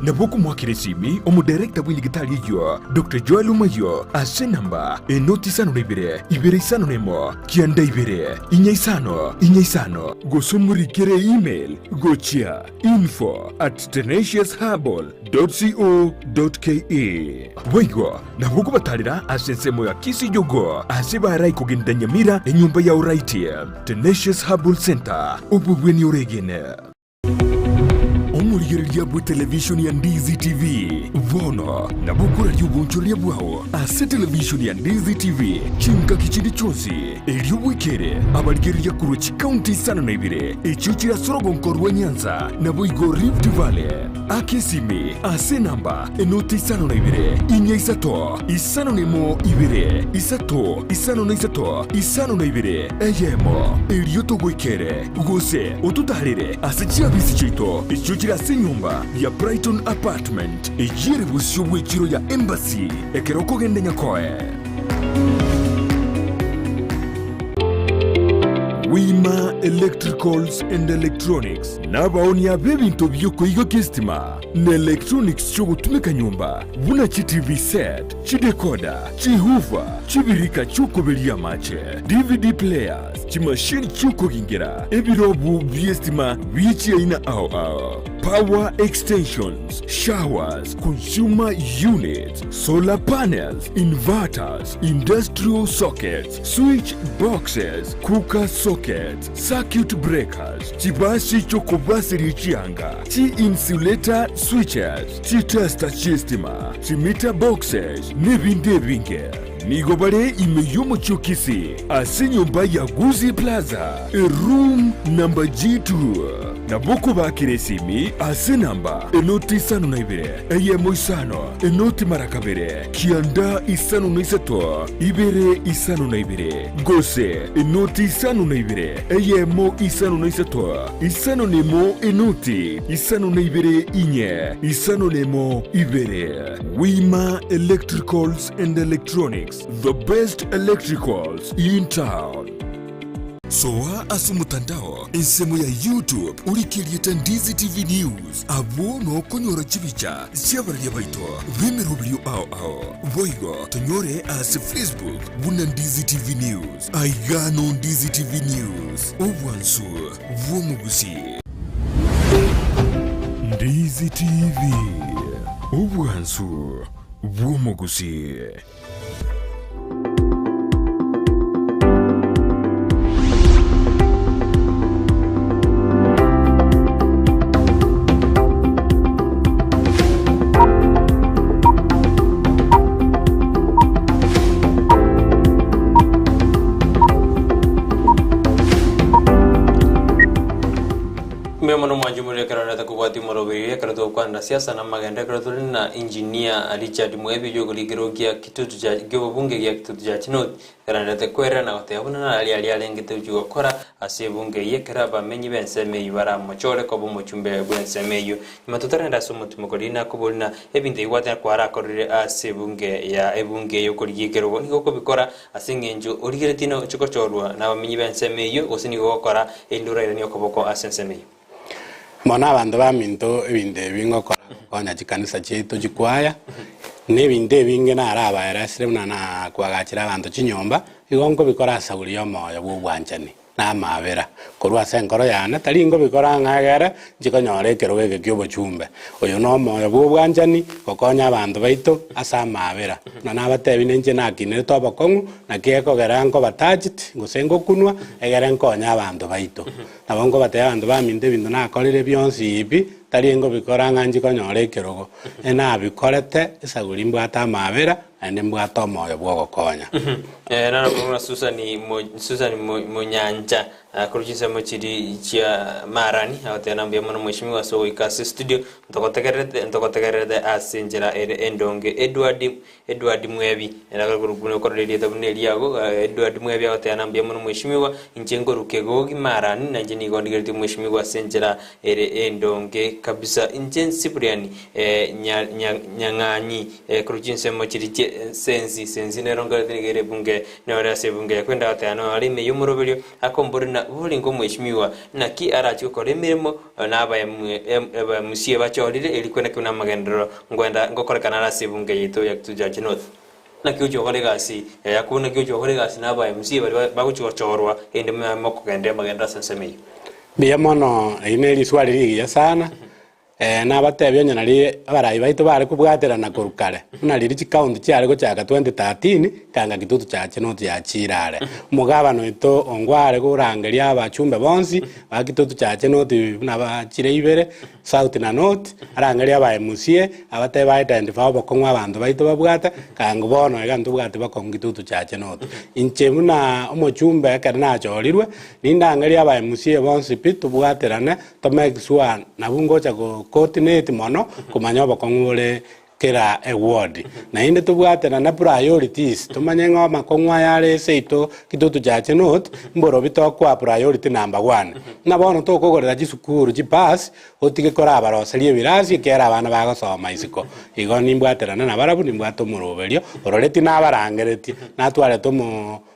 na boku mwakiresimi omu director bw'indigitari yo Dr. Joel Umayo ase namba enoti isano na ibere isano nemo kianda ibere inya isano gosomurikere email gochia info@tenaciousherbal.co.ke waigo na boku batarira ase nsemo ya kisi jogo ase barai kugenda Nyamira enyumba ya uraiti Tenacious Herbal Center ububweni uregene omurigereria bwa television ya Ndizi TV vono na bukura ry'ubunchoria bwaho ase television ya Ndizi TV chinka kichindi chonsi eriobwekere abarigereria kuruchi county isano na ibere echuchira sorogonko rwa Nyanza na boigo Rift Valley akesimi ase namba enoti isano na ibere inya isano nemo ibere isano na ibere eyemo eriotogwekere gose otutarire ase chiabisi chito echuchira ase nyumba ya Brighton Apartment ejire busyo bw'ekiro ya Embassy ekero kogende nyakoe Wima Electricals and Electronics nabaoni abebinto by'okuyiga kestima na electronics cyo gutumika nyumba buna chi TV set chi decoder chi hoover chibirika cy'okuberia mache DVD players chi machine cy'okugingera ebirobu by'estima bichi aina ao power extensions, showers, consumer units, solar panels, inverters, industrial sockets, switch boxes, cooker sockets, circuit breakers, chibasi chokobasiri chianga, chi insulator switches, chi tester chistima, chi meter boxes, nebinde binge. Nigobare imeyomo chokisi ase nyumba ya Guzi Plaza, room number G2. Na boko bakiresimi ase namba enoti isano na ibere eyemo isano enoti marakabere kianda isano na isato ibere isano na ibere gose enoti isano na ibere eyemo isano na isato isano nemo enoti isano na ibere inye isano nemo ibere. Wima Electricals and Electronics, the best electricals in town. Soa asu mutandao ensemo ya YouTube urikirieta Ndizi TV News abo no konyora chibicha siabaria baito vimerubrio ao voigo tonyore as Facebook buna Ndizi TV News aigano Ndizi TV News obwansu vomugusi Ndizi TV obwansu vomugusi. Memono majumuri karata kuwati morobiri karato kwanda siasa na maganda karato na engineer Richard Mwebi jogoligero kia kitutu cha bunge kia kitutu cha Chinot karata kwera na oteabuna na ali alengete jugo kora ase bunge yekara ba menyi benseme yibara mochore ko bo mochumbe benseme yu matutara nda somo tumokolina kubulina ebinte iwata kwara korire ase bunge ya ebunge yokoligero ni ko bikora asengenjo origeretino chikochorwa na menyi benseme yu osini gokora endura ni okoboko asenseme yu. Mona abandu baminto ebinde bingokora konya chikanisa chetu chikwaya nebinde binge naraba erasire na kwagachira abandu chinyomba igongo bikora asaguri omoyo bw'ubwanjani na mabera korwa senkoro yana taringo bikora ngagera chikonyore keroge kyobochumbe oyo no moyo bw'ubwanjani gokonya abandu baito asa mabera na nabatebi nenje nakine tobakongu na kieko gerango batachit ngosengo kunwa egere nkonya abandu baito nabongo bate abandu baminde bindu nakorire byonsi ibi taringo bikora nganji konyore kerogo ena bikorete esaguri mbwata mabera ande mbwata moyo bwogokonya nana kuna Susan Munyanja kurujisa mochiri chia marani awate anambia mwana mheshimiwa so ikasi studio ntokotegerede asinjira endonge Edward Mwebi nakagurugune korrelia tabuneli yago Edward Mwebi awate anambia mwana mheshimiwa injengo rukegogi marani na jeni gondigerete mheshimiwa asinjira endonge kabisa injen Cyprian nyang'anyi kurujisa mochiri chia sensi neronga tinigere bunge nora se bunge kwenda atano ali me yumuroberio akomborina buli ngo mweshimiwa na ki arachi ko remirimo na aba musie bachorire eli kwenda kuna magendero ngwenda ngokorekana na se bunge yito yaktuja North na kiujo kore gasi yakuna kiujo kore gasi na aba musie baguchorwa ende mako kende magenda sensemei bia mono ine liswali ligi sana na batebyo nyana ri abarai baitu bari kubwaterana kurukare na riri county cyari go cyaka 2013 kanga gitutu cyache no cyachirare mugabano ito ongware kurangeria abachumbe bonsi bagitutu cyache no na bachire ibere south na north arangeria aba musie abate ba identify bokongwa abantu baitu babwata kanga bono egantu bwate bakongitutu cyache no inche muna omochumbe kana chorirwe nindangeria aba musie bonsi pitu bwaterana to make sure na bungo chako coordinate mono kumanya bakongore kera award na inde tubwatana na priorities tumanye ngoma kongwa yale seito kitutu cyache not mboro bitokwa priority number 1 na bono to kogorera gisukuru gipass otige kora abaroserie birasi kera abana bagosoma isiko igo nimbwaterana na barabu nimbwato muroberio ororeti na barangereti natware to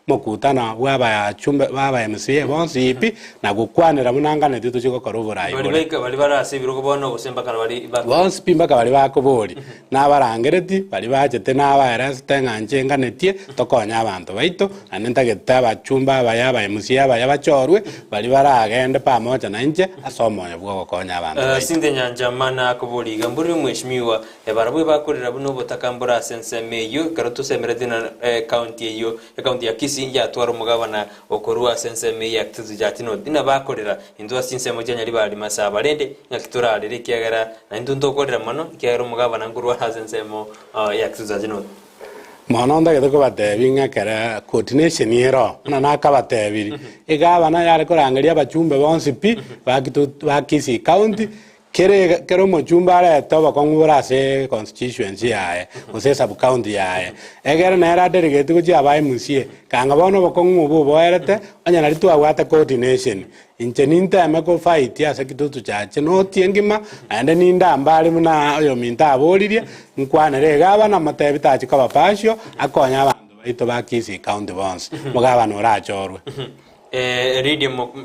mokutana bwaba chumbe baba MCA bonsi ipi na gukwanira munangane titu chiko korobora ibo bali barase biruko bono gusemba kana bali bonsi pimba kabali bakobori na barangereti bali bachete na abareste nganje nganetie tokonya abantu baito anenta geta bachumba baya ba MCA baya bachorwe bali baragende pamoja na nje asomoye bwo gokonya abantu sinde nyanja mana akobori gamburi mweshimiwa barabwe bakorera buno botakambura sensemeyo karoto semerete na county yo county ya sinja twaro mugabana okorua senseme yaktuzu jatino dina bakorera indwa sinsemo janya libali masaba rende ngakitora rere kiagara na indundo korera mano kiagara mugabana ngurwa hasensemo yaktuzu jatino mononda gedoko batebinga kara coordination yero na nakabatelabiri igabana yare korangeria abachumbe bonsi pi bakisi county kero mochumba ara toba kongura se constituency yae ose sub county yae egera na era delegate kuji abai musie kanga bono bokongu bo erete anya na tu awata coordination incheninta ameko fight ya sekitutu chache no tiengima ande ninda mbali muna oyo minta abolirie nkwana regaba na matebita chikaba pasio akonya abantu baito bakisi county bonds mugaba no rachorwe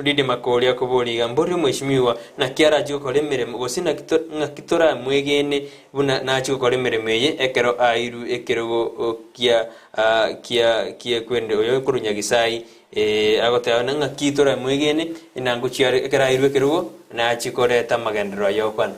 ridi makoria kuburiga mbori mweshimiwa na kiara jiko lemere gosina kitora mwegene buna na jiko lemere meye ekero airu ekero kia kwende oyo kurunya gisai agote na kitora mwegene inangu chiare ekero airu ekero na jiko leta magendero yo kwan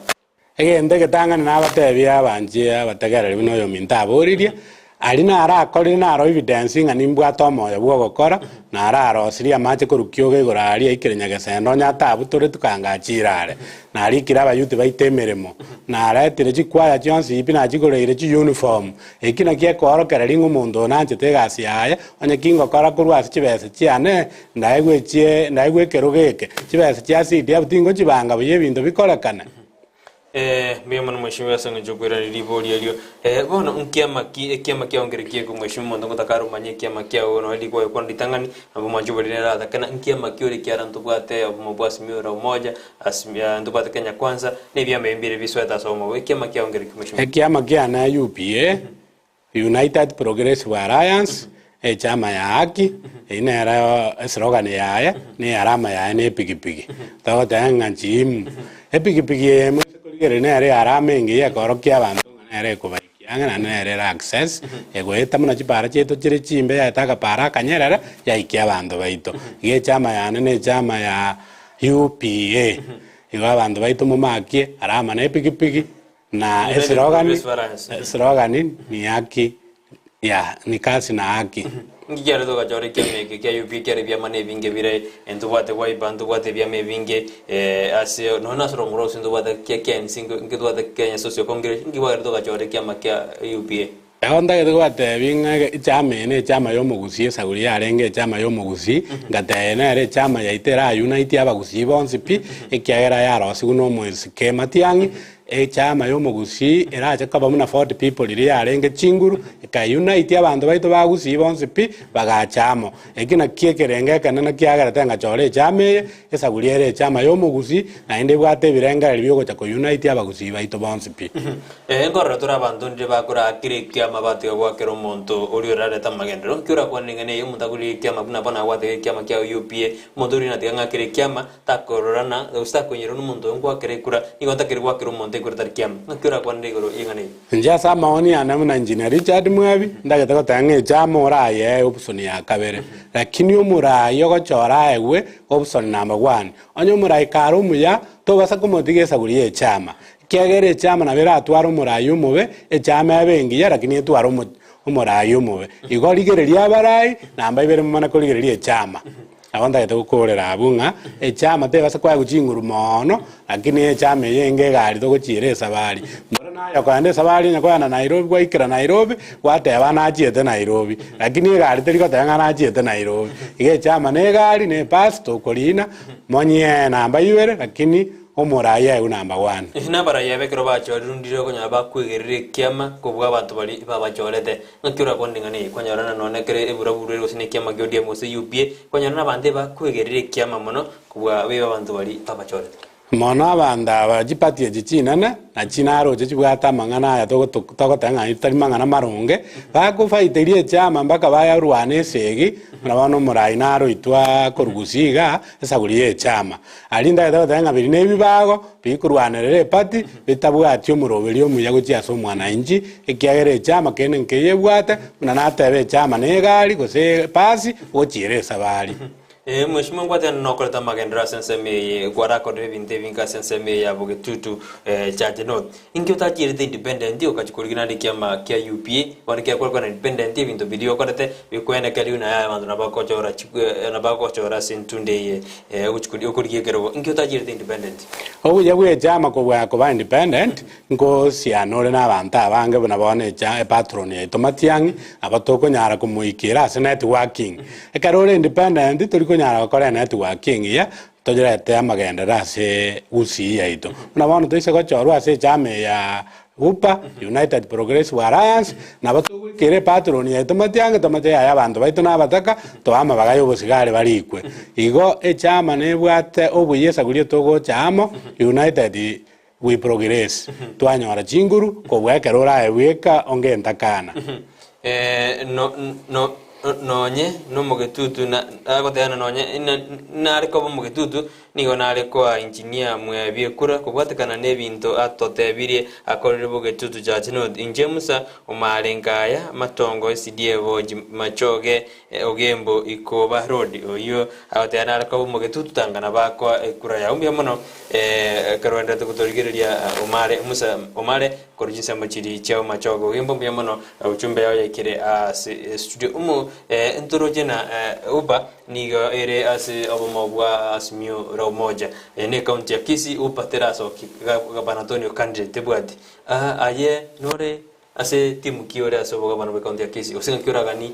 egende getangana na batebya abanje abategera bino yo minta aboriria alina ara akori na aro evidence nga nimbwa tomo ya bwo gokora na ara aro siria mache korukioge gorari ikirenya gesendo nyata abutore tukanga achirare na ari kiraba yuti baitemeremo na ara tire chikwaya chonsi ipina chikoreire chi uniform ekina kie koro kararingo mundo na nchete aya onye kingo kora kurwasi chibese chiane ndaigwe kerogeke chibese chiasi dia butingo chibanga buye bintu bikorekana mimi mheshimiwa sanga jogwera liboli elio bona unkiama kia ongerekie ku mheshimiwa ndongo takaru manye kiama kia ono ilikuwa kwa nditangani abo majobali na rada kana unkiama kio likiara ntubwate abo mabwasi miora umoja asimia ntubwate Kenya kwanza ne bya mbere bisweta somo kiama kia ongerekie mheshimiwa kiama kia na UPA United Progressive Alliance chama ya haki ina era slogan ya ni arama ya ne pigipigi tawo tanga chim epigipigi gerene are arame ngi ya korokia abantu ngare ko bakianga na ere access ego etamuna chipara cheto chire chimbe ya taka para kanyerera ya ikia abantu baito ge chama ya ne chama ya UPA ego abantu baito mumakie arama na epigipigi na slogan ni haki ya ni kasi na haki ngijara doga jore kemeke kya UP kere bya mane binge bire entubate wai bantu bate bya me binge asio no nasro ngoro sindu bate kya singo ngidu bate Kenya Social Congress ngibara doga jore kya makya UPA onda gedo bate binga chama yo mugusi saguri arenge chama yo mugusi ngate na ere chama ya itera unite abagusi bonsi pi ekyagera yaro siguno mwezi kematiangi chama y'omugusi erache koba muna 40 people iri yarenge chinguru ikayunite abantu baitu bagusi bonse pi bagachamo ekina kiekerenge kana kiagarata ngachore chama esaguriere chama y'omugusi na inde bwate birenga libyo gocha ko unite abagusi baitu bonse pi ngorra tura abantu ndi bakura kirikia mabati gwakero monto uri rareta magendero kyura kwaningane yo mutaguri kiama buna bana wate kiama kya UPA monduri na tianga kirikiama takororana usta kwenyero n'umuntu ngwa kirekura igota kirwa kiro monte kurta kiama kyura kwaningoro ingane nja sa maoni ana muna engineer Richard Mwabi ndageta ko tange chama oraye option ya kabere lakini umurayo go chora ewe option number 1 onyo murai karo muya to basa kumotigesa guriye chama kiagere chama na bera atwara umurayo mube echama yabengi ya lakini etwara umurayo mube igorigereria abarai namba ibere mumana korigereria chama abanda gete gukorera abunga echama te basa kwa guchinguru mono lakini echama yenge gari to guchiresa bari mbona nayo kwande sabari nyakwa na Nairobi kwa ikira Nairobi wate abana achiete Nairobi lakini gari te rikota ngana achiete Nairobi ige chama ne gari ne pass to kolina monye namba ibere lakini omoraya namba 1 ina baraya bekero bacho rundiro konya bakwigerire kiama kubwa abantu bali babachorete ngakira kwandingane kwanyarana none kere eburaburero sine kiama gyodia mose UPA kwanyarana bande bakwigerire kiama mono kubwa beba abantu bali babachorete mono abanda bajipatie jichinana na chinaro jibwata mangana ya togo tanga itari mangana marunge bakufaiterie chama mpaka baya ruane segi murabano murainaro itwa korugusiga esagurie chama alinda ya tanga birine bibago bikurwanere pati bitabwatyo muroberio muyago chiaso mwana inji ekiagere chama kene nkeyebwata munanatebe chama negari gose pasi ochiresa bali mheshimiwa ngwate nokoreta magendera senseme gwara kodre binte vinka senseme ya bogetutu charge note ingi utachirite independent ukachikurigina ndikiama kia UPA wanikia kwa independent vinto video korete bikwenda kali una ya mandu nabakochora sintunde ukurigie kero ingi utachirite independent obuya bwe chama ko bwa ko independent ngo sianore na abantu abange bona bone cha patron ya tomatiangi abatoko nyara kumuikira ase networking ekarore independent tuliko nyara bakora networking ya tojirete amagendera ase usi yaito na bano toise ko chorwa ase chama ya UPA United Progressive Alliance na batugikire patron ya tomatiangi tomate ya abantu baito na bataka to ama bagayo bosigare barikwe igo echama nebwate obuyesa gulie togo chamo United we progress twanyora chinguru ko bwekerora eweka ongentakana nonye no mugetutu na agoteana nonye na ariko bo mugetutu nigo nare kwa engineer mwebie kura kubwatekana nebinto atotebirie akorere bogetutu judge no injemusa omarengaya matongo CDEvo machoge ogembo ikoba road oyo agoteana ariko bo mugetutu tangana bakwa kura ya umbia mono karwenda tukutorigereria omare korujinsa machiri chao machogo ogembo mbia mono uchumbe yao yakire studio entoroje na UPA nigo ere ase obomobwa asmio romoja ne county ya Kisii UPA teraso gabanatonio candidate bwati aye nore ase timu kiore ase gabana be county ya Kisii osinga kioragani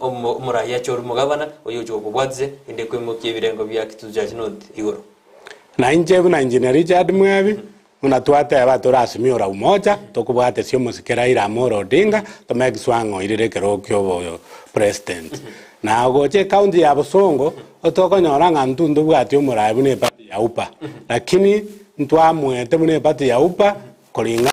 omuraya choru mugabana oyojo bwatze inde kwemokie birengo bya kitujaji note igoro na injebu na engineer Richard Mwabi unatwate abatora asmio ra umoja tokubwate sio musikera ira Amolo Odinga tomekiswango irire kerokyo boyo president na goche county ya Busongo otokonyora ngantu ndubwate omurabu ne party ya UPA lakini ntwamwete mune party ya UPA kolingana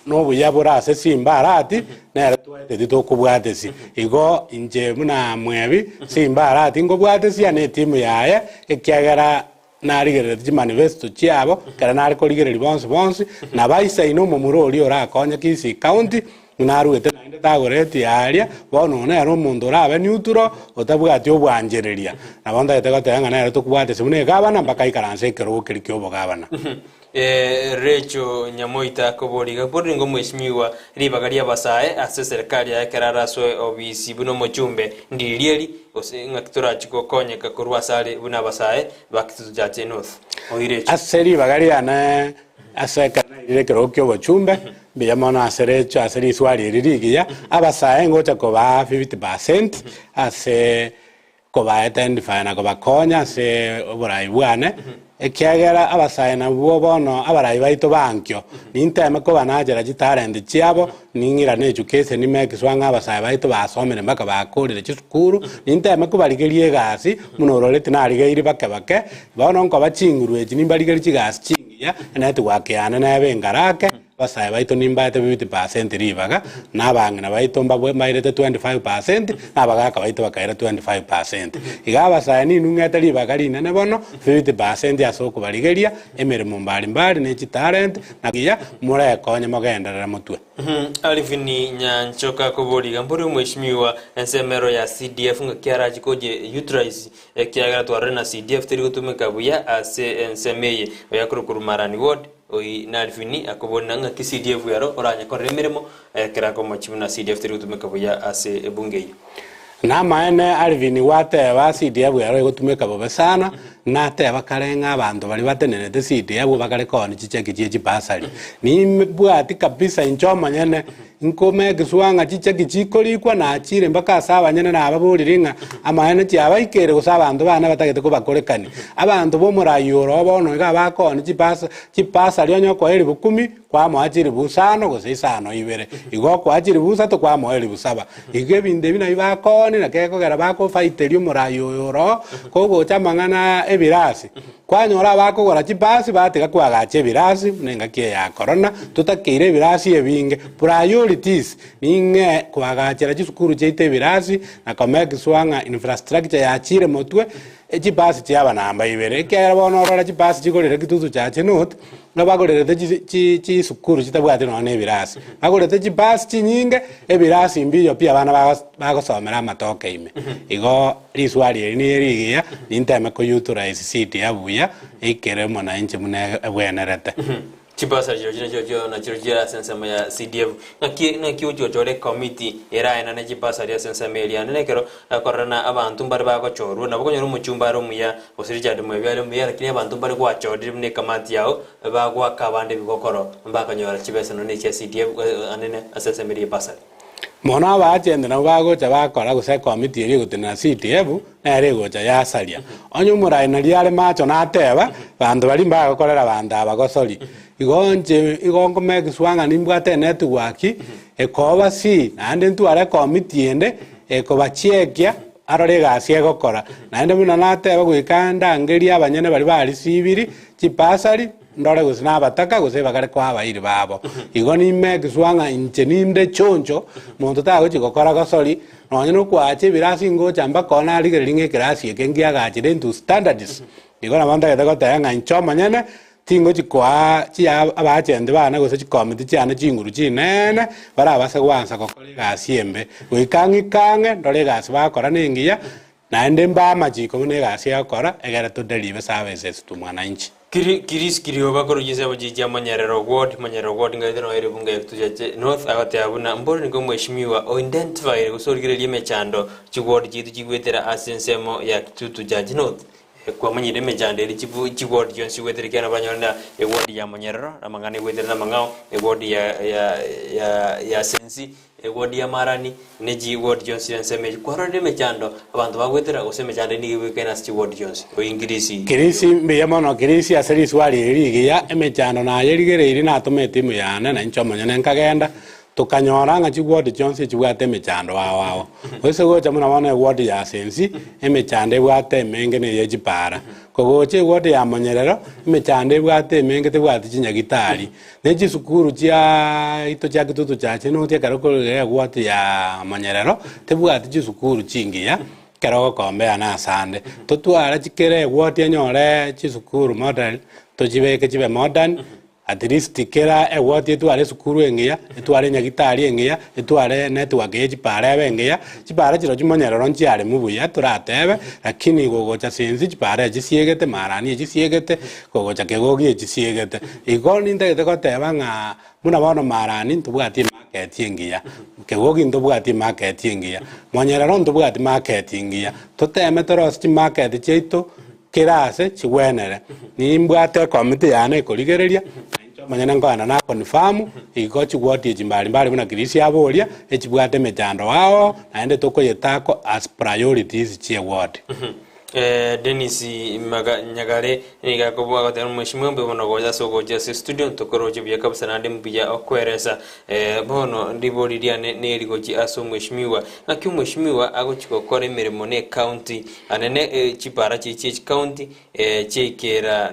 no buyabura ase Simba arati na twete ditokubwate si igo inje muna Mwabi Simba arati ngobwate si ane timu yaye ekiagera narigerera manifesto chiabo kana nari korigerera bonse na baisa ino mumurori ora konya Kisii county naruete na inde tagoreti aria bono na ro mundu rabe neutral otabwati obwanjereria na bonda yetagotanga na tukubwate simune gabana mpaka ikaranse kero kirikyo bogabana Recho Nyamoita koboriga boringo mweshimiwa ribagaria basae ase serikali ya keraraswe obisi buno mochumbe ndirieri osinga kitora chiko konye kakorwa sale buna basae bakitutu jache north oirecho aseri bagaria na aseka na irekero kyo bochumbe biyamona aserecho aseri swali ririgiya abasae ngocha ko ba 50% ase ko ba identify na ko ba konya se oborai bwane ekiagera abasaina bwo bono abarai baito bankyo ninteme ko banajera gitalent chiabo ningira ne education nimekiswanga abasai baito basomere mpaka bakorire chisukuru ninteme ko barigerie gasi munororete narigeire bake bono nko bachingurwe nimbarigerie chigasi chingiya network yana nabe ngarake basai baito nimbaite 50% ribaga nabangina baito mbabwe mairete 25% nabagaka baito bakaira 25% iga basai ni nungete ribaga rinene bono 50% asoko barigeria emirimo mbali ne talent nagiya murekonye mugenderera mutwe Alivini Nyanchoka kuburiga mburi mheshimiwa ensemero ya CDF ngakiara chikoje utilize kiagara twarena CDF tiri gutumika buya ase ensemeye yakurukuru marani ward oi nalvini akubona nga CDF yaro oranya koremeremo kirako machimuna CDF tiri gutumika buya ase bungeyi na maene Alvin wateba CDF yaro gutumika bobe sana nateba karenga abantu bali batenenete CDF bakare koni chicheki chichi basari ni bwati kabisa inchoma nyene nkome giswanga chicheki chikolikwa na achire mpaka asaba nyene na ababuriringa amaene cyaba ikere gusaba abantu bana batagete ko bakorekani abantu bo murayuro bono ga bakoni chipasa lyonyo ko eri 10 kwa mwachiri busano gusisano ibere igo kwa achiri busato kwa mweli busaba ige binde bina ibakoni na keko gera bako faiterio murayuro ko gocha mangana ebirasi kwanyora bako gora chipasi batega kwagache ebirasi nenga kie ya corona tutakire ebirasi ebinge priorities ninge kwagachera chisukuru cheite ebirasi na komekiswanga infrastructure ya chire motwe echipasi chiaba namba ibere kera bono rora chipasi chikorere kitutu chache not nabagorere chi sukuru chitabwate none ebirasi bagorere chipasi chinyinge ebirasi mbiyo pia bana bagosomera matoke ime igo riswali ni erigia ninteme ko utilize city abuya ikere mona inche mune bwenerete chipasa jojo na chirojira sensema ya CDF ngaki ujojore committee era ena na chipasa ya sensema ya nekero korana abantu mbari bako choru na bako nyoru muchumba ro muya osirija de mwebya muya lakini abantu mbari kwa choru ne kamati yao bagwa kabande bikokoro mbaka nyora chipesa no ne cha CDF anene sensema ya pasa mona bachende na bago cha bakora guse committee iri gutina CDF na iri gocha ya salia onyu murai na liale macho na ateba bantu bali mbaga korera bantu abagosori igongo megiswanga nimbwate network ekoba si nande ntuare committee ende ekobachiekia arore gasi egokora nande muna nateba gwikanda ngeri abanyene bali sibiri chipasari ndore gusina abataka guse bagare kwa abairi babo igo ni megiswanga inche nimde choncho muntu tago chigokora gosori nonyene kwache birasi ngo chamba kona arigelinge kirasi ekengia gachire into standards igo na banda geta gotanga inchoma nyene tingo chikwa chia abachende bana gose chikomiti chiana chinguru chinene bara base gwansa kokora gasi embe wikangikange ndore gasi bakora ningiya naende mbama chiko mune gasi yakora egera to deliver services to mwananchi kiriyo bakoro jise abajiji amanyerero ward ngaide no ere bunga yaktujache north agate abuna mboro niko mheshimiwa o identify gusorigire limechando chiward jitu chigwetera asensemo ya tutu judge north kwa manyire mejande ri chiward jonsi wetera kana banyona e ward ya manyerero amangane wetera na mangao e ward ya sensi ward ya marani neji ward jonsi nseme kwarande mechando abantu bagwetera useme chande ni wekena sti ward jonsi o ingirisi mbe yamono kirisi aseri swali irigiya emechando na yerigere iri na tumete mu yana na nchomo nyane nkagenda tukanyora nga chi ward jonsi chibwate mechando wao wese gocha muna wana ward ya sensi emechande bwate menge ne yejipara kogoche ward ya manyerero emechande bwate menge te bwate chinyagitari neji sukuru chia ito cha kitutu chache no tia karoko ya ward ya manyerero te bwate chi sukuru chingiya karoko kombe ana sande totwara chikere ward ya nyore chi sukuru model tojibeke chibe modern at least kera ewoti etware sukuru engia etware nyagitari engia etware network ejipara bengia chipara chiro chimonyero nchiare mubuya turatebe lakini gogocha sinzi chipara ejisiegete marani ejisiegete gogocha kegogi ejisiegete igoni ndegete goteba nga muna bono marani ntubwati market engia kegogi ntubwati market engia monyero ntubwati market engia toteme toros chi market cheito kirase chigwenere nimbwate committee yane koligereria manyana ngana na confirm ikochi woti chimbali mbali buna kirisi abolia echibwate mechando wao naende toko yetako as priorities chie ward Dennis Nyagare niga kubwa kwa tena mheshimiwa mbe bono goja soko je studio tokoro je bya kabisa na ndemu bya okwereza bono ndibo lidia ne ligoji aso mheshimiwa na kyo mheshimiwa agochiko kore mirimo ne county anene chipara chi county chekera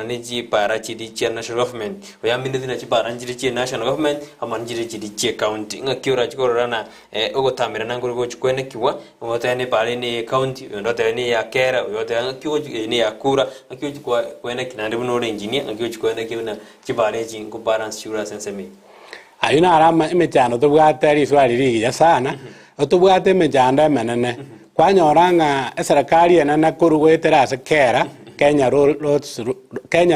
ne chipara chi di national government oyambinde dina chipara njiri chi national government amanjiri chi di county ngakyo rachikorana ogotamira nangoro gochikwene kiwa omotane pale ne county ndotane ya kera yote kiwo ni yakura kiwo kwa kwenda kinande buno engineer kiwo kwenda kiuna kibaleji ngo balance sure sensemi ayuna arama imechano to bwatari swali ligi sana to bwate mechanda menene kwanyoranga serikali enana kurugwetera ase kera Kenya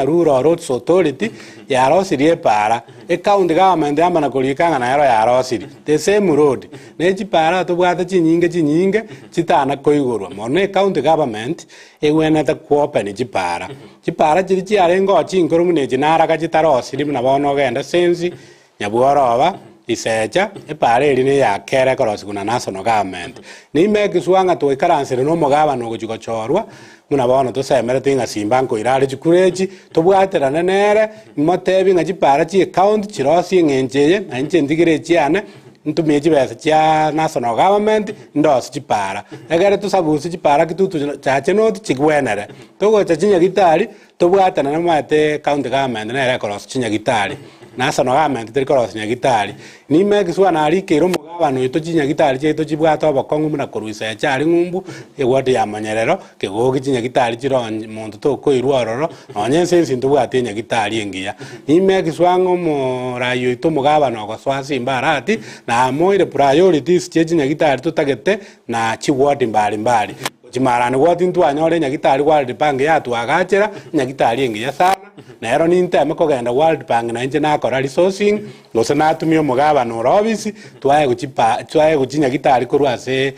Rural Roads Authority yarosirie para county government yamana kulikanga na yaro yarosiri the same road nechi para to bwata chinyinge chitana koigurwa mone county government ewena kuopen chipara chiri chiarengo chinkoro mune chinara ka chitarosiri na bono genda sensi nyabworoba isecha epara eri ne yakere korosi kuna national government ni mekiswanga to ikaransire no mugabano guchikochorwa muna bono to semere tinga simbanko irare chikurechi to bwaterana nere motebi nga chipara chi account chirosi ngenjeje na nche ndigire chiane ntumie chibesa chia national government ndos chipara egere to sabusi chipara kitutu chache not chigwenere to go chachinya gitari to bwaterana mate county government nere korosi chinya gitari national government terikorosi nya gitari ni mekiswana ari kero mugabano ito chinya gitari cheto chibwato abakongu muna koruisa chari ngumbu egwate ya manyerero kegogi chinya gitari chiro muntu to koirwororo onyense sintu bwate nya gitari engiya ni mekiswango mo rayo ito mugabano goswasi imbarati na moire priorities chinya gitari tutagete na chigwate mbali chimarani gwati ntwanyore nya gitari World Bank yatu agachera nya gitari engiya sana nero ninteme kogenda World Bank na nje nakora resourcing gose natumio mugabano robisi twaye guchinya gitari kurwase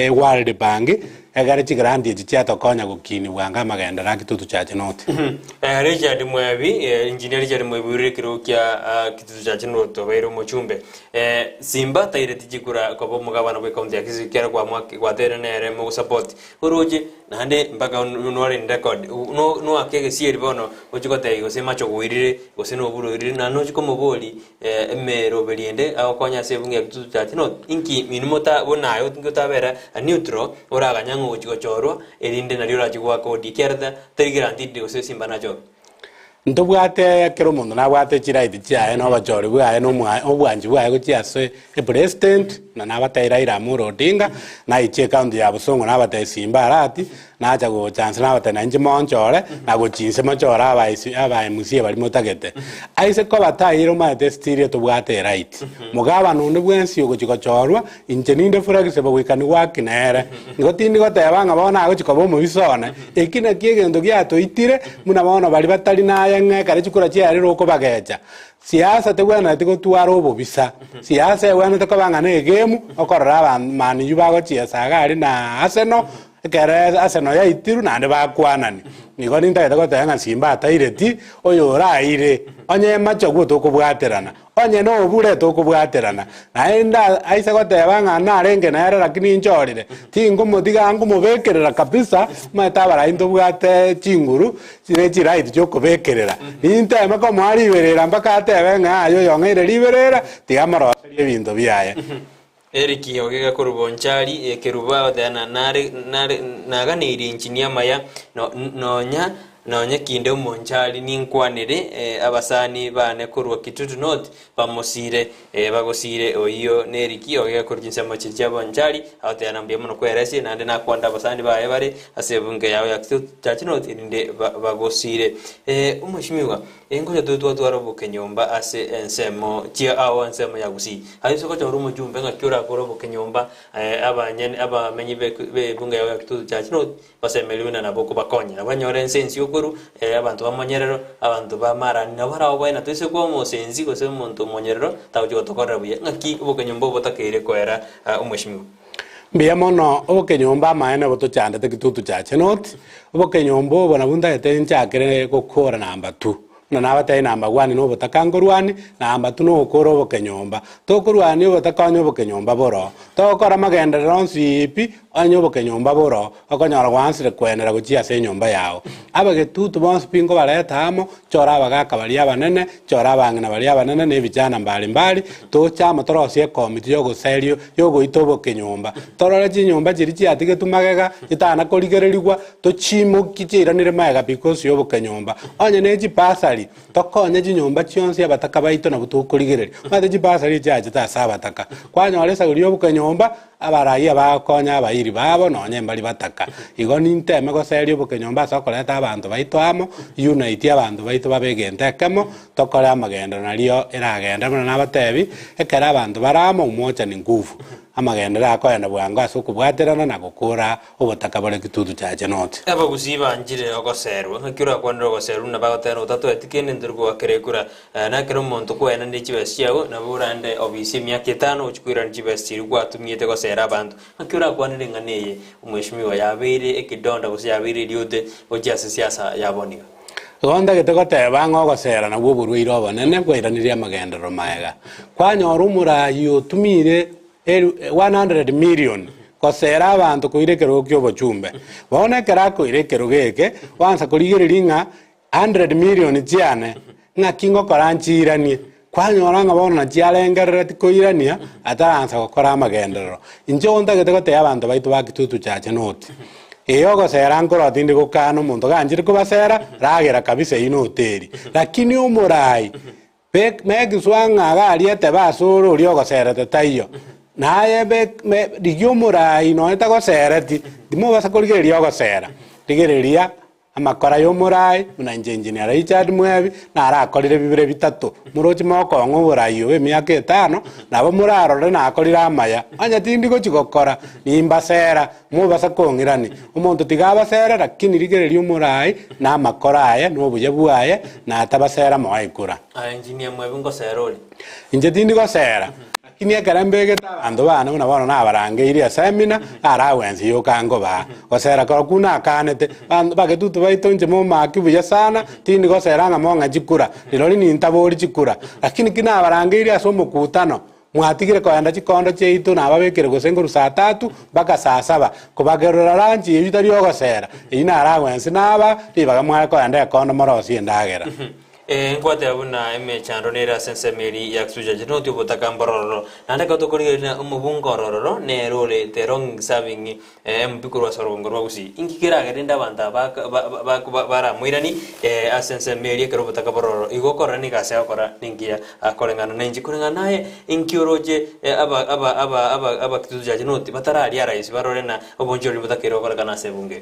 World Bank egare chigrandi chiato konya gukini bwanga magenda rakitutu chache note Richard Mwebi engineer Richard Mwebi rekiro kya kitutu chache note obero mochumbe Simba taire tijikura ko mugabano bwe county yakizikera kwa mwaki kwa tere nere mu support uroje nande mpaka nore record no akege sieri bono ochikote gose macho gwirire gose no bururire na no chikomo boli emero beliende akonya sebunge kitutu chache note inki minimota bonayo tingotabera a neutral oraganya uchikochorwa elinde na rira chigwa kodi kerda terigiranti gose Simba nacho ntobwate kero mundu nabwate chiraiti chiaye no bachori bwaye no obwanji bwaye gochiase president na nabatera ira Amolo Odinga na iche county ya Busongo nabatera Simba arati nacha go chance nabatera nje monchore na go chinse machora abaye musie bali motagete aise ko batayiro mate stiria tobwate right mugabano ndubwensi go chikochorwa inje ninde furagise bwikani wakinere ngotindi gotebanga bona go chikobo mu bisone ekina kiegendo giato itire muna bona bali batali naye ng'ekare chikura chiari roko bagecha siasa te bwana te gotwara obobisa siasa bwana te kobanga ne game okorora mani yubago chiasa gari na Arsenal kere Arsenal ya itiru nande bakwanani nigo ninta te gotenga Simba ataireti oyo raire onye macho guto kubwaterana onye no bure to kubwaterana naenda aise gotebanga narenge nere lakini njorire tingo modiga ngo mubekerera kabisa matabara into bwate chinguru chire chirait cyo kubekerera inte mako mwari berera mpaka atebenga ayo yongere liberera tigamaro ebintu byaye Eriki ogega kurubonchari keruba odana naga ne engineer maya nonya kinde umonchari ninkwanire abasani bane kurwa kitutu note bamosire bagosire oyo neriki ogega kurjinsa machirja bonchari awte anambia muno kwerese nande nakwanda abasani baye bare asebunge yawe ya kitutu chachi note inde bagosire umashimiwa engo yatotwa twaro Kenyomba ase ensemo chia awo ensemo ya gusi hayiso ko chorumo jumbe ngakyura koro Kenyomba abanyene abamenyi be bunga yawe ya kitutu chachi note basemeluna naboko bakonye abanyore ensensi okuru abantu bamonyerero abantu bamarani nabara obana twese ko mosenzi gose umuntu monyerero tawujo tokorera buye ngaki Kenyomba botakere kwera umweshimiwa Mbia mono Kenyomba maene boto chanda te kitutu chache not Kenyomba bona bunda ete nchakere kokora namba 2 na nabate namba 1 no botaka ngorwani namba 2 no okoro bokenyomba tokorwani obotaka onyo bokenyomba boro tokora magenderero nsipi onyo bokenyomba boro okonyora gwansire kwenera gochia se nyomba yao abagetutu bonse pingo baretamo chora abagaka bali abanene chora abang'ina bali abanene ne vijana mbali tochama torosie komiti yo goserio yo goito bokenyomba torora chinyomba chiri chiatige tumagega chitana korigererigwa tochimo kichiranire maega because yo bokenyomba onye ne chipasari tokonye chinyomba chionse abataka baito na butokorigereri mate chipasari chaje tasabataka kwanyore saguri yo bokenyomba abaraiya bakonya abairi babo nonye mbali bataka igo ninteme goserio bokenyomba sokoreta abantu baito amo unite abantu baito babegente kemo tokore amagendo nario eragenda muna nabatebi ekera abantu baramo umoja ni nguvu amagendo akoenda bwango asukubwaterana na gukura obotaka bore kitutu chaje note aba gusiba njire ogoserwa nkira kwandro ogoserwa na bagotera utatu etikene ndurgo akerekura na kero monto kwena ndi chibesiago na burande obisi myaka 5 uchikwira njibesiri gwatumyete gosera abantu nkira kwanire nganeye umweshimiwa yabere ekidonda gusiyabere lyode ojase siasa yaboniga gonda gitego teba ngogosera na gwoburwe iroba nene kwiraniria magendero maega kwanyora umurayi utumire 100 million kosera abantu kuirekero kyo bochumbe bone kerako irekero geke wansa kurigerelinga 100 million chiane ngakingo koranchiranie kwanyora ngabona chialengerere tikoirania ataransa gukora amagendero injonda gitego te abantu baitu bakitutu chache noti iyo gosera nkoro tindi gukano muntu ganjire kubasera ragera kabisa ino hoteli lakini umurai megiswanga agariete basoro uri ogosera tetayo naye digyo murai no eta gosereti dimo basa kurigereria ogosera rigereria amakora yo murai na engineer Richard Mwebi na arakorire bibire bitatu murochi moko ngoburai yo emyaka 5 nabo murarore na akorira amaya anya tindi go chigokora nimbasera mubasa kongirani umuntu tigabasera lakini rigereria murai na amakora aya no buye bwaye na atabasera moikura engineer Mwebi ngoserori inje tindi gosera kini akarambege tabando bana una bono na barange iri semina arawenzi yo kango ba osera ko kuna kanete bagetutu baitonje mo makibuya sana tindi gosera nga monga jikura lirori ni ntabori jikura lakini kina barange iri asomo kutano mwatigire ko yanda chikondo cheito na babekere gosenguru saa 3 baka saa 7 kubagerura ranchi yitari yo gosera ina arawenzi naba ribaga mwa ko yanda kondo morosi ndagera nkwate abuna eme chando nera sensemeri yaksuja jinoti botaka mbororo nanda ka tokori na umubungororo ne role terong saving mpikuru wasorongorwa gusi ingikira genda banda bara muirani asensemeri kero botaka bororo igokora ni gase akora ningia akorengana nenji kurengana naye inkioroje aba kituja jinoti batara ali rais barore na obonjori botakero koragana sebunge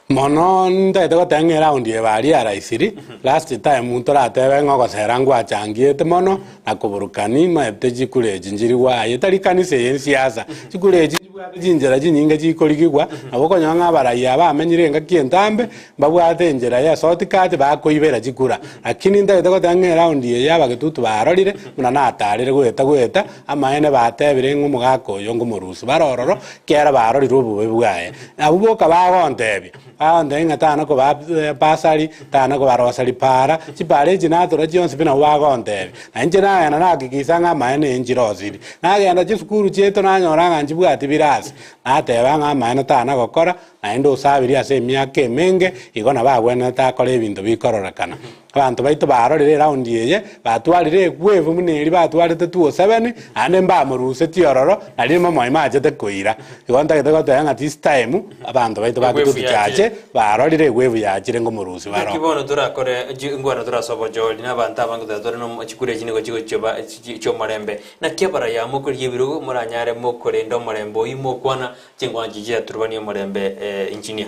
mono ndete gotenge round ye bari araisiri last time muntu ratebe ngogosera ngwachangiete mono na kuburukani maete jikureje njiri waye tari kanise yensiasa jikureje jinjera jinyinga jikorigigwa aboko nyanga baraya bamenyire nga kientambe babwate njera ya soti kati bakoibera jikura lakini ndete gotenge round ye yabagetutu barorire muna natarire gweta amaene batebire ngumugako yongo murusu barororo kera barorire ubube bwaye abuboka bagontebi ndenga tana ko basari tana ko barosari para chipare jinatora jonse bina wagontebi anjena yana nakikisanga maene njiroziri nagenda chisukuru cheto nanyoranga njibwati birasi nateba nga maene tana gokora naendo sabiri ase myaka emenge igona bagwena takore ebintu bikororekana abantu baito barorire round yeye batwarire gwevu muneri batwarite 207 ane mba muruse tiororo narimo moimajete kuira igonta gitego tanga this time abantu baito bakitutu chache barorire gwevu yachire ngo murusi baro kibono turakore ngwana turasobo joli n'abantu abangu dore no chikure jinigo chigochoba chomorembe na kyabara ya mukuri yebirugo muranyare mukore ndo morembo imo kwana chingwanjije turubani morembe engineer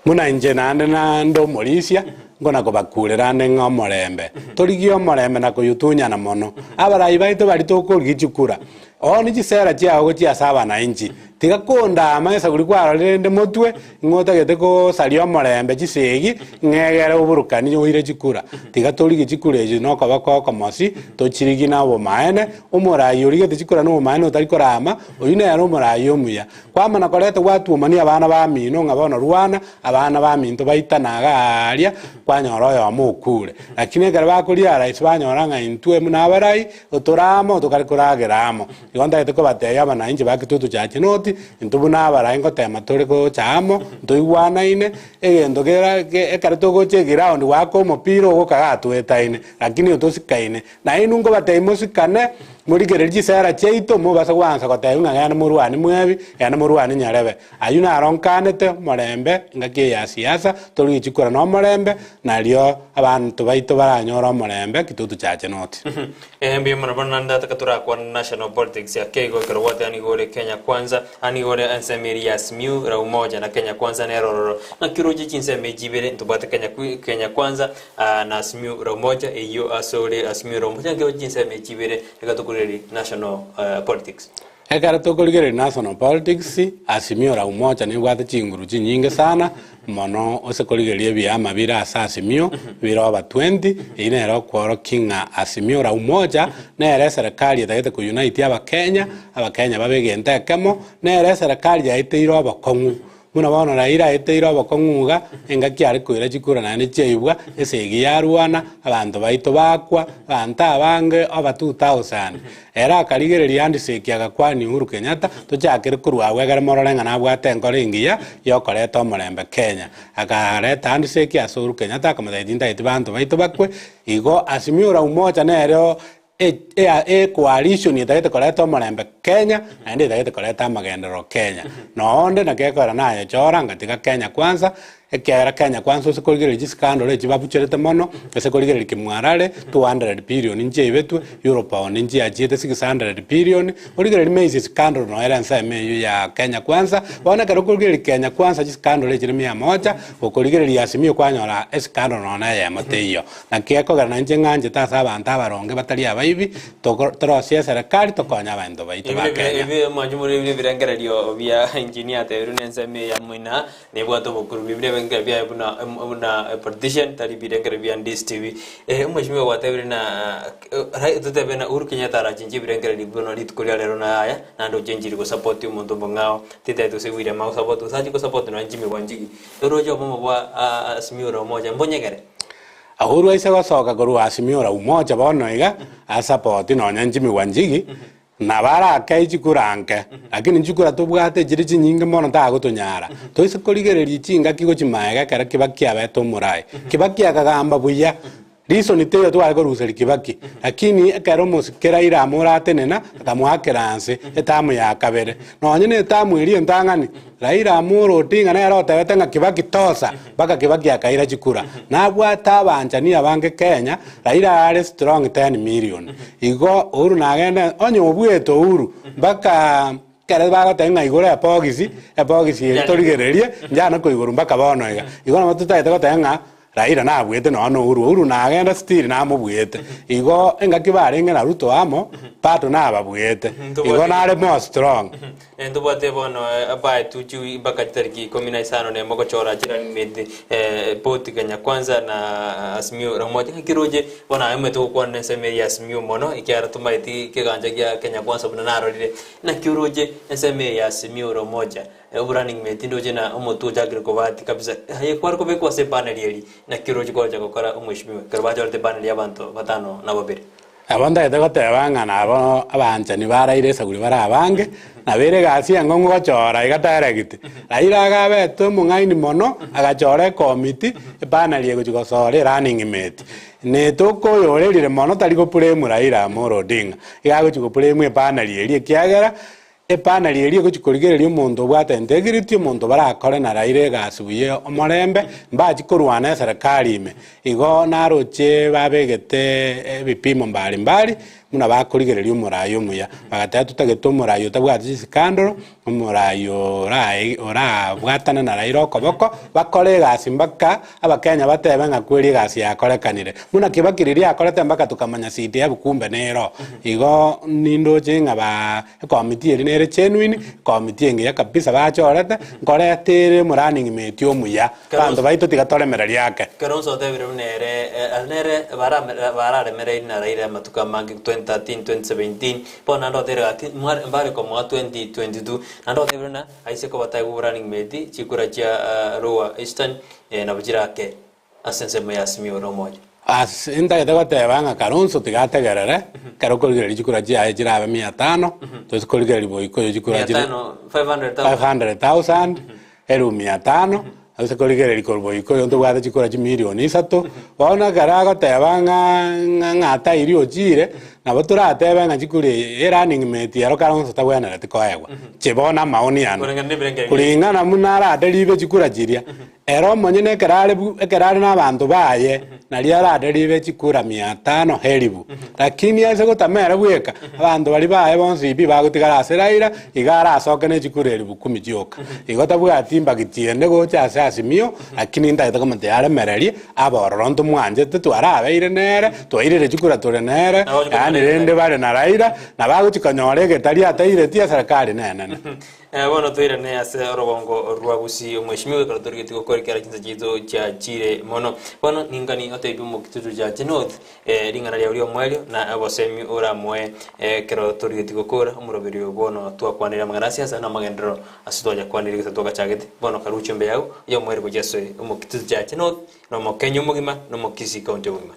muna nje nande na ndo morisia ngona ko bakurera nenga morembe torigio morembe na kuyutunya na mono abarayi baito bari tokorigicukura oni gisera cyago cyasaba na inji tigakonda amasa kuri kwarorende mutwe ingota geteko salio morembe gisegi ngegera uburukani yohire gikura tigatorige gikureje no kabako komosi to kirigi nabo maene umurayi urige gikura no maene utari korama uyine yaro umurayi omuya kwamana korete gwatuma ni abana ba mino ngabona ruwana abana ba minto baitanaga aria kwanyora yo mukure lakini kare bakuria rais banyora nga intwe muna barai uturamo tukari kurageramo igonda eteko bateya bana inji bakitutu cha chinoti intubu na barai ngotema turi ko chamo ntuigwana ine egendo gera ekare togo che ground wako mopiro gukagatuetaine lakini utosikaine na inungo bateimo sikane murigereji sera cheito mubasa gwansa gotayunga ngana murwani mwebi yana murwani nyarebe ayuna aronkanete morembe ngake ya siasa turi chikora no morembe nario abantu baito baranyora morembe kitutu chache noti mbi mwanabonanda takatura kwa national politics ya kego kerwate ani gore Kenya kwanza ani gore ansemiri ya SMU ra umoja na Kenya kwanza na erororo na kiroji chinseme jibere ntubate Kenya kwanza na SMU ra umoja iyo asore SMU ra umoja ngero chinseme jibere takatukuri national politics ekara tokorigere national politics Azimio la umoja ni gwate chinguru chinyinge sana mono osekorigerie byama bira Azimio bira aba 20 ine ro kworo kinga Azimio la umoja na ere serikali itaite ku unite abakenya babegente ekemo na ere serikali yaite iro abakongu muna bono Raila eteiro abakonguga engaki ari kwira chikura na cheibwa esegi yaruana abantu baito bakwa banta abange aba 2000 era akarigereria andiseki agakwani Uhuru Kenyatta tuchakire kurwa wegere mororenga na bwate nkoringia yokoreta omorembe Kenya akareta andiseki ase Uhuru Kenyatta akamuthaitinda iti bantu baito bakwe igo Azimio la umoja nereo coalition itaite koleta omorembe Kenya na ndi itaite koleta amagendero Kenya noonde na kekora nayo chora ngatika Kenya kwanza ekera Kenya kwanza usikorigere scandal echibabucherete mono esekorigere kimwarare 200 billion nje ibetu Europe nje ajete 600 billion origere mezi scandal no era nseme ya Kenya kwanza bona karokorigere Kenya kwanza scandal echire 100 okorigere Azimio kwanyora scandal no na ya mateyo na kekora na nje nganje tasa abantu abaronge batari abaibi torosia serikali tokonya abantu baito bakenya ibe majumuri birengererio bya engineer teru nseme ya mwina nebwato bukuru bibire ngabia buna partition tari birengere bya ndis TV umashimiwe watebire na tutebe na Uhuru Kenyatta rachinji birengere libono litkulia lero na aya nando chenjiri ko support umuntu mbangao tete to sewire ma support saji ko support na njimi wanjigi rojo bomo bwa Azimio la umoja mbonyegere ahuru aise gosoka koru Azimio la umoja bono iga support no njimi wanjigi na bara kaichi kuranke lakini njikura tobwate jiri chinyinge mono ta gutunyara toise korigereria chinga kigo chimaega kara kibakia beto murai kibakia kagamba buya riso niteyo twari koruseri kibaki lakini ekero musikera ira muratenena akamwakeranse etamu ya kabere no nyene etamu iri entangani Raila Amolo Odinga na ero tebetenga kibaki tosa baka kibaki akaira chikura na bwata abanjani abange Kenya Raila ari strong 10 million igo Uhuru nagenda onyo bweto Uhuru baka kare baga tenga igora pogisi torigererie njana ko igoro baka bono igo na matutaite ko tenga Raila na bwete no Uhuru na agenda still na mubwete igo engaki barenge na Ruto amo pato na ababwete igo na ale more strong endo bate bono abai tuchu bakatariki 15 ne moko chora jirani mede poti Kenya kwanza na Azimio la umoja kiroje bona ameto kwa nseme ya Azimio mono ikiara tumaiti kiganja ya Kenya kwanza buna narorire na kiroje nseme ya Azimio la umoja running mate ndoje na umoto jagre ko bati kabisa haye kwar ko be ko se panel yeli na kiroje ko jago kora umweshimiwa karbajo te panel ya bantu batano na babiri abanda etegotebanga nabo abanjani baraire saguri barabange nabere gasi angongo gachora igataregite Raila agabeto mungaini mono agachora komiti panel yego chigosore running mate netoko yorerire mono tariko puremu Raila Amolo Odinga igago chigopuremu panel yeri kiagera panel yeri ko chikorigereria omonto bwate integrity omonto barakore na Raila gasubuye omorembe mbachi korwana serikali ime igo naroche babegete bipimo mbali muna bakorigereria omurayo muya bagata tutagete omurayo tabwati scandal omurayo ora bwatana na Raila okoboko bakore gasi mbaka abakenya batebe ngakweri gasi yakorekanire muna kibakiriria akorete mbaka tukamanya sidi yabukumbe nero igo nindo chenga ba committee eri nere genuine committee ngiya kabisa bachorete ngoretere murani ngimeti omuya bantu baito tigatoremereria yake karonso tebire nere bara mere na Raila matukamangi 2013 2017 pona ndo tere ati mbare ko 2022 ndo tere na aise ko batai running mate chikura cha Roa Eastern na bujira ke asense mayasimi oro moja as intagete gotebanga karunso tigategerere karokorigereria chikura chiaye chirabe 500 tosikorigereria boiko chikura chiri 500,000 eru 500 asikorigereria korboiko yonto bwate chikura chi milioni 3 bona karagotebanga ng'ata irio chire nabo turatebe ng'a chikuri running mate yaro karunso tagwenerete koegwa chibona maoni yana kuringana munara aderibe chikura chiria ero monyene ekerare n'abantu baye nari araderibe chikura 500 heribu lakini ase gotamera bweka abandu bari baye bonsi ibi bagotigara aseraira igara asoke ne chikura eribu 10 chioka igotabwatimba gitiende gocha ase asimio lakini ndagete komate yaremererie abororonto mwanje twarabeire nere twairire chikura tore nere yani rende bare na raira na bagochikanyore getari ataire tia serikali nene Bueno, tu irene ase orobongo ruabusi mheshimiwa karatori kitiko korikera kinza jizo cha chire mono. Bueno, ningani otebi mu kitutu cha Chenot ringana lya uri omwelio na abosemi ora mwe karatori kitiko kora umurobiri bono twa kwanira magarasi asa na magendero asitoja kwanira kitatoka chagete. Bueno, karucho mbe yao yo mwere kujase mu kitutu cha Chenot no mokenyo mugima no mokisi county mugima.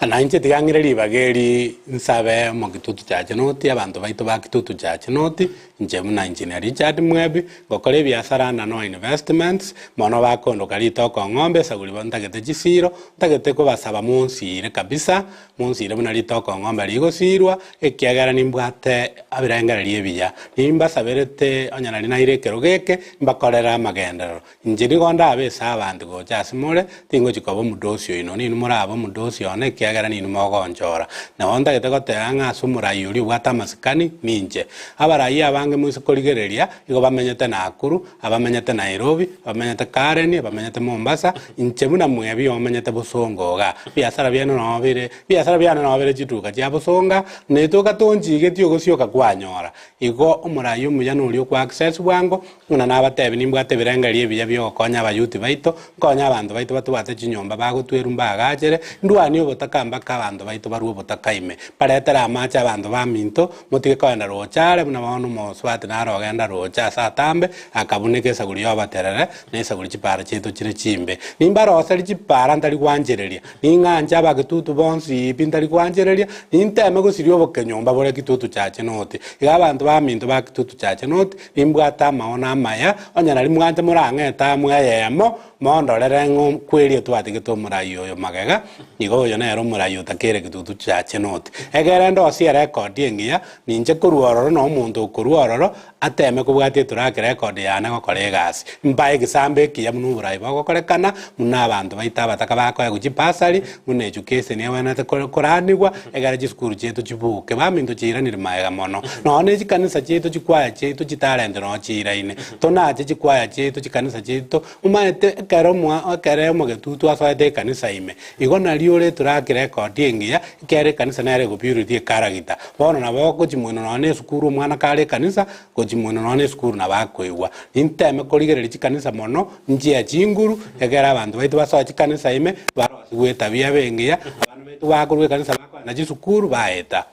Ananje tigangire ribageri nsabe mu kitutu cha Chenot abantu baito ba kitutu cha Chenot nje muna engineer Richard Mwebi gokore biasara na no investments mono bakondo karito ko ng'ombe saguri bantagete chisiro tagete ko basaba munsire kabisa munsire buna rito ko ng'ombe rigosirwa ekiagara nimbwate abirangara riebiya nimba saberete onyana rina irekero geke mbakorera magendero nje nigonda abesa abantu go chasimure tingo chikobo mudosio ino ni murabo mudosio ne kiagara ni mogonjora na onda gete gotanga sumura yuri bwata maskani ninje abarayi abange muise korigereria igo bamenyete Nakuru abamenyete Nairobi abamenyete Karen abamenyete Mombasa inche muna Mwebi abamenyete Busongoga biasara byano nobere chituka cha Busonga netoka tonjige tyo gosioka kwanyora igo omurayi omuyano uri kwa access bwango nguna nabatebi nimbwate birengerie biya byo konya abayuti baito konya abantu baito batubate chinyomba bagotweru mbagachere ndwani obotakamba ka abantu baito baruo botakaime paretera amacha abantu baminto motige koenda rochare muna bono moswate narogenda rocha satambe akabuneke saguri yobaterere nesaguri chipara cheto chire chimbe nimba rosari chipara ntari kwanjereria ninganja bagitutu bonsi pintari kwanjereria ninteme gosirio bokenyomba bore kitutu cha Chenot iga abantu baminto ba kitutu cha Chenot nimbwata maona maya onyana rimwante murangeta mwayemo mondorere kweri twatike to murayo yo magega nigo yo nero murayo takere kitutu cha Chenot egere ndo sia record engia ninje kuruororo no muntu kuruororo ateme kubwatie turake record yana gokore gasi mbaye gisambe kiya munu burayi bagokorekana muna abantu baita bataka bako guchipasari muna education yawana takoranigwa egere jiskuru chetu chibuke baminto chiranire maega mono none chikanisa chetu chikwaya chetu chitalende no chiraine tonache chikwaya chetu chikanisa chetu umaete kare mo getutu asoete kanisa ime igona liore turake record engia kere kanisa nare go purity karagita bono na boko chimuno none sukuru mwana kare kanisa ko chimuno none sukuru na bakoigwa inteme korigerera chikanisa mono njia chinguru egera abantu baitu basoa chikanisa ime barweta bia bengia abantu baitu bakorwe kanisa bako na chisukuru baeta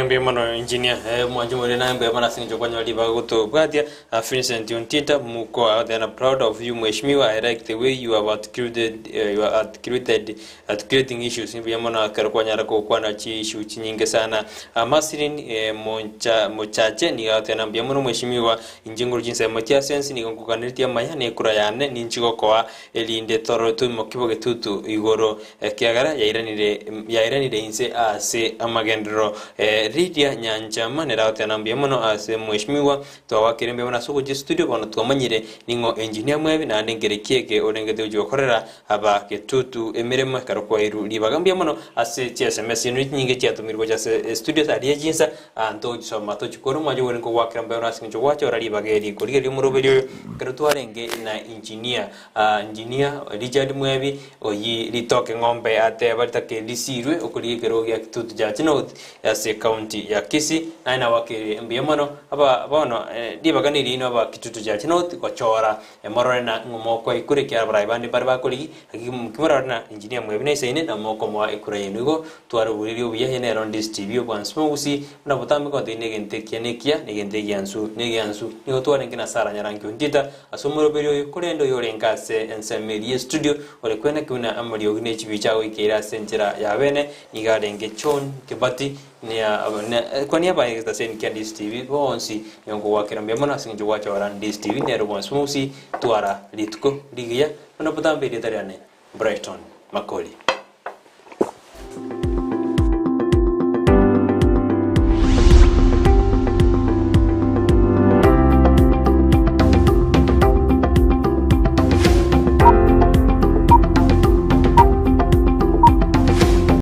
Mbe mano engineer mwanju mwe na mbe mana sinjo kwa nyali ba goto bwatia Vincent Ontita muko they are proud of you mheshimiwa. I like the way you have articulating issues mbe mano karokwa nyara ko kwa na chi issue nyingi sana masirin mochache ni atena mbe mano mheshimiwa injinguru jinsa matia sense ni ngokanirtia maya ne kurayane ni nchigo kwa elinde toro tu mokibo getutu igoro kiagara yairanire inse ase amagendro Ridia Nyanchama neraotenambia mono ase mheshimiwa twawakirembe bona sugo studio bona twamanyire ningo engineer Mwebi na ndengere kieke orengete ujokorera aba ketutu emirema karokwa iru libagambia mono ase SMS nyingi cyatumirwa ja studio ari jinsa anto gisoma to chikoro majo wenko wakirembe bona sinjo wacho rali bageri kurigeri muroberi karotwarenge na engineer Richard Mwebi oyi litoke ngombe ate barita ke lisirwe okurigero ya ketutu ja Chenot ase county ya Kisii na ina wakiri mbiamono aba bono dibaganiri ino aba kitutu ja chinot ko chora morona ngomoko ikure kya braibandi barba koligi kimorona engineer mwebine seine na moko mwa ikure yenugo twaro buriri obiya hene rondes tv obwansmo usi na botambe ko de negente kyenekia negente gyansu nigo tware ngina sara nyarangi undita asomoro berio kurendo yorenkase ensemeli studio ole kwena kuna amali ogne chibicha wikera senjera ya bene nigarenge chon kebati kwa niaba ya station ya Dis TV bonsi yongo wakira mbemona sinjo wacha waran Dis TV ne robons musi tuara litko digia na potambe de tariane Brighton Makoli.